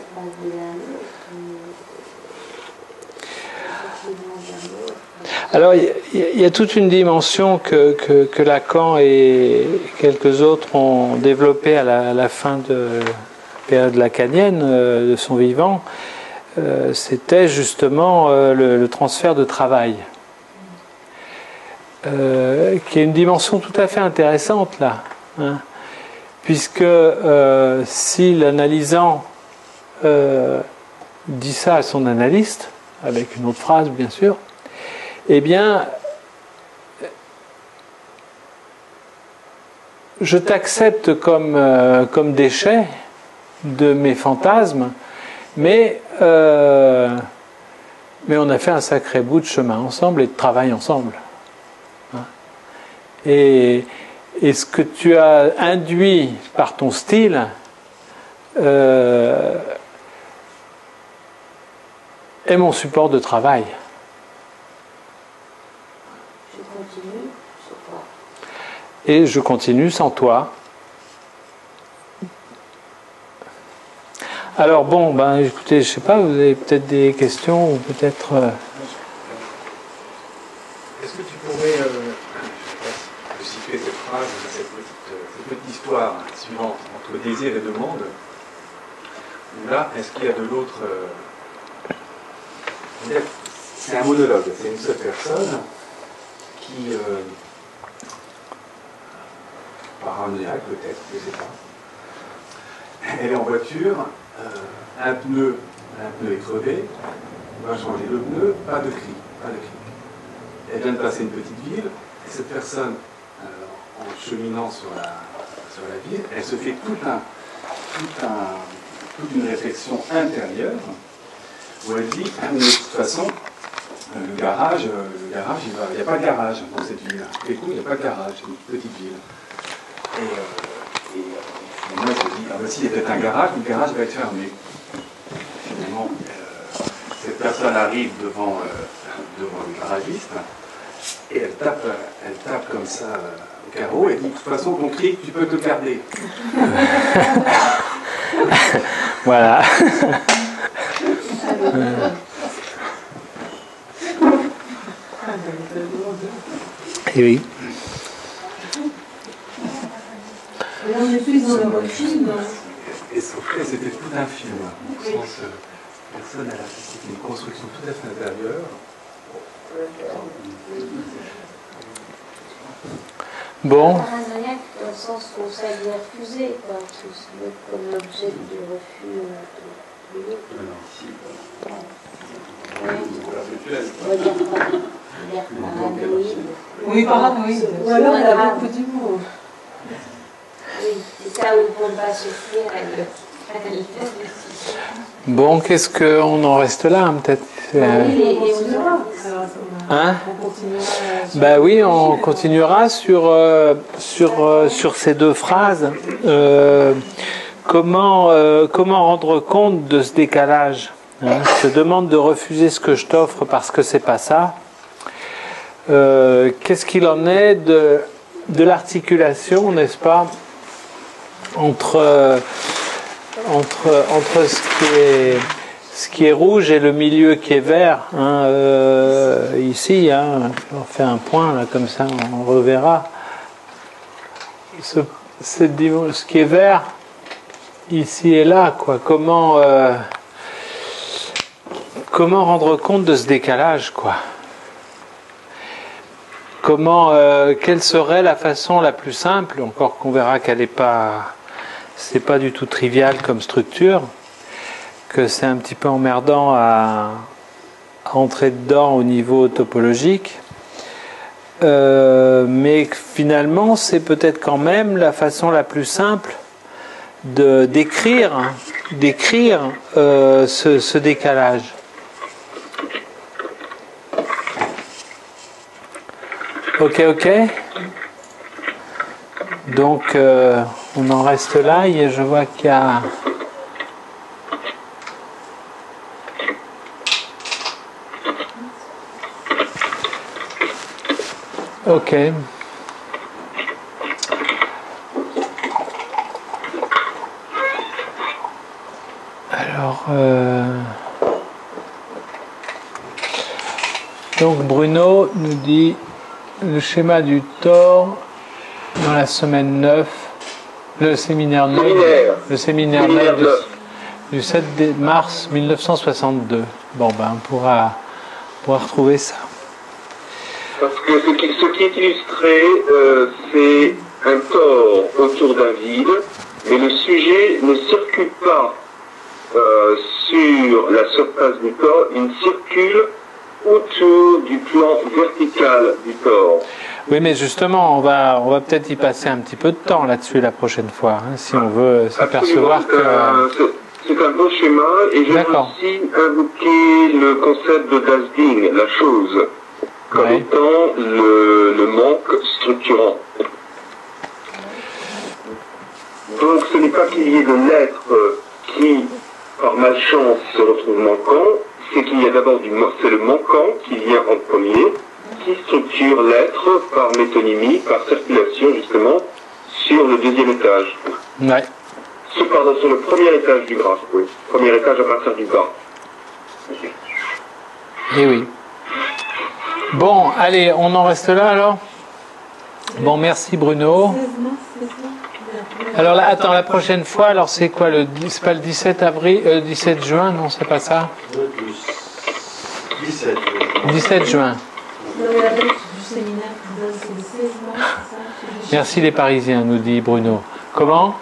Alors, il y a toute une dimension que Lacan et quelques autres ont développée à la fin de la période lacanienne de son vivant. C'était justement le transfert de travail, qui est une dimension tout à fait intéressante là, hein, puisque si l'analysant dit ça à son analyste, avec une autre phrase bien sûr, eh bien, je t'accepte comme déchet de mes fantasmes, mais on a fait un sacré bout de chemin ensemble et de travail ensemble. Et ce que tu as induit par ton style est mon support de travail. Et je continue sans toi. Alors bon, ben écoutez, je sais pas, vous avez peut-être des questions ou peut-être. Est-ce que tu pourrais situer cette phrase, cette petite histoire suivante entre désir et demande? Ou là, est-ce qu'il y a de l'autre? C'est un monologue, c'est une seule personne qui. Paranoïaque peut-être, je ne sais pas. Elle est en voiture, un pneu est crevé, on va changer le pneu, pas de cri. Elle vient de passer une petite ville, et cette personne, en cheminant sur la ville, elle se fait toute une réflexion intérieure, où elle dit, de toute façon, le garage, il n'y a pas de garage dans cette ville. Écoute, il n'y a pas de garage, c'est une petite ville. Et finalement, elle se dit, ah ben si, il y a peut-être un garage, mais le garage va être fermé. Finalement, cette personne arrive devant le garagiste, et elle tape comme ça au carreau, et dit, de toute façon, ton cri, tu peux te le garder. Voilà. Et oui. On est plus dans le film. Et Socrate, c'était tout un film. Au sens, personne, c'était une construction tout à fait intérieure. Bon. Paranoïaque dans le sens où ça lui est refusé, quoi, comme l'objet du refus de l'autre. Oui, paranoïde. Ou alors elle a beaucoup d'humour. Oui, c'est ça où il ne peut pas souffrir. Bon, qu'est-ce qu'on en reste là, hein, peut-être Hein? Ben oui, on continuera sur ces deux phrases. Comment rendre compte de ce décalage, hein? Je te demande de refuser ce que je t'offre parce que c'est pas ça. Qu'est-ce qu'il en est de l'articulation, n'est-ce pas, entre ce qui est rouge et le milieu qui est vert, hein, ici, hein, on fait un point là comme ça, on reverra. Ce qui est vert ici et là, quoi. Comment rendre compte de ce décalage, quoi. Quelle serait la façon la plus simple, encore qu'on verra qu'elle n'est pas. C'est pas du tout trivial comme structure, que c'est un petit peu emmerdant à entrer dedans au niveau topologique, mais finalement c'est peut-être quand même la façon la plus simple d'écrire ce décalage. Ok. Donc on en reste là et je vois qu'il y a ok. Alors donc Bruno nous dit le schéma du tort dans la semaine 9, le séminaire 9 du 7 mars 1962. Bon, ben, on pourra retrouver ça. Parce que ce qui est illustré, c'est un tore autour d'un vide, mais le sujet ne circule pas sur la surface du tore, il circule autour du plan vertical du tore. Oui, mais justement, on va peut-être y passer un petit peu de temps là-dessus la prochaine fois, hein, si on veut s'apercevoir que... C'est un beau schéma, et je vais aussi invoquer le concept de das Ding, la chose, comme étant le manque structurant. Donc ce n'est pas qu'il y ait de lettres qui, par malchance, se retrouvent manquants, c'est qu'il y a d'abord c'est le manquant qui vient en premier, qui structure l'être par métonymie, par circulation justement, sur le deuxième étage. Ouais. Pardon, sur le premier étage du graphe, oui. Premier étage à partir du bas. Eh oui. Bon, allez, on en reste là alors. Bon, merci Bruno. Alors là, attends, la prochaine fois, alors c'est quoi c'est pas le 17 avril, 17 juin, non, c'est pas ça. 17 juin. Merci les Parisiens, nous dit Bruno. Comment?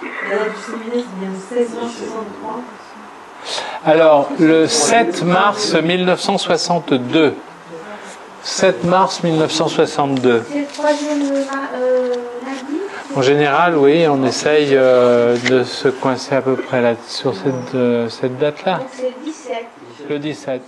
Alors, le 7 mars 1962. 7 mars 1962. C'est le troisième lundi? En général, oui, on essaye de se coincer à peu près là, sur cette date-là. Donc c'est le 17. Le 17.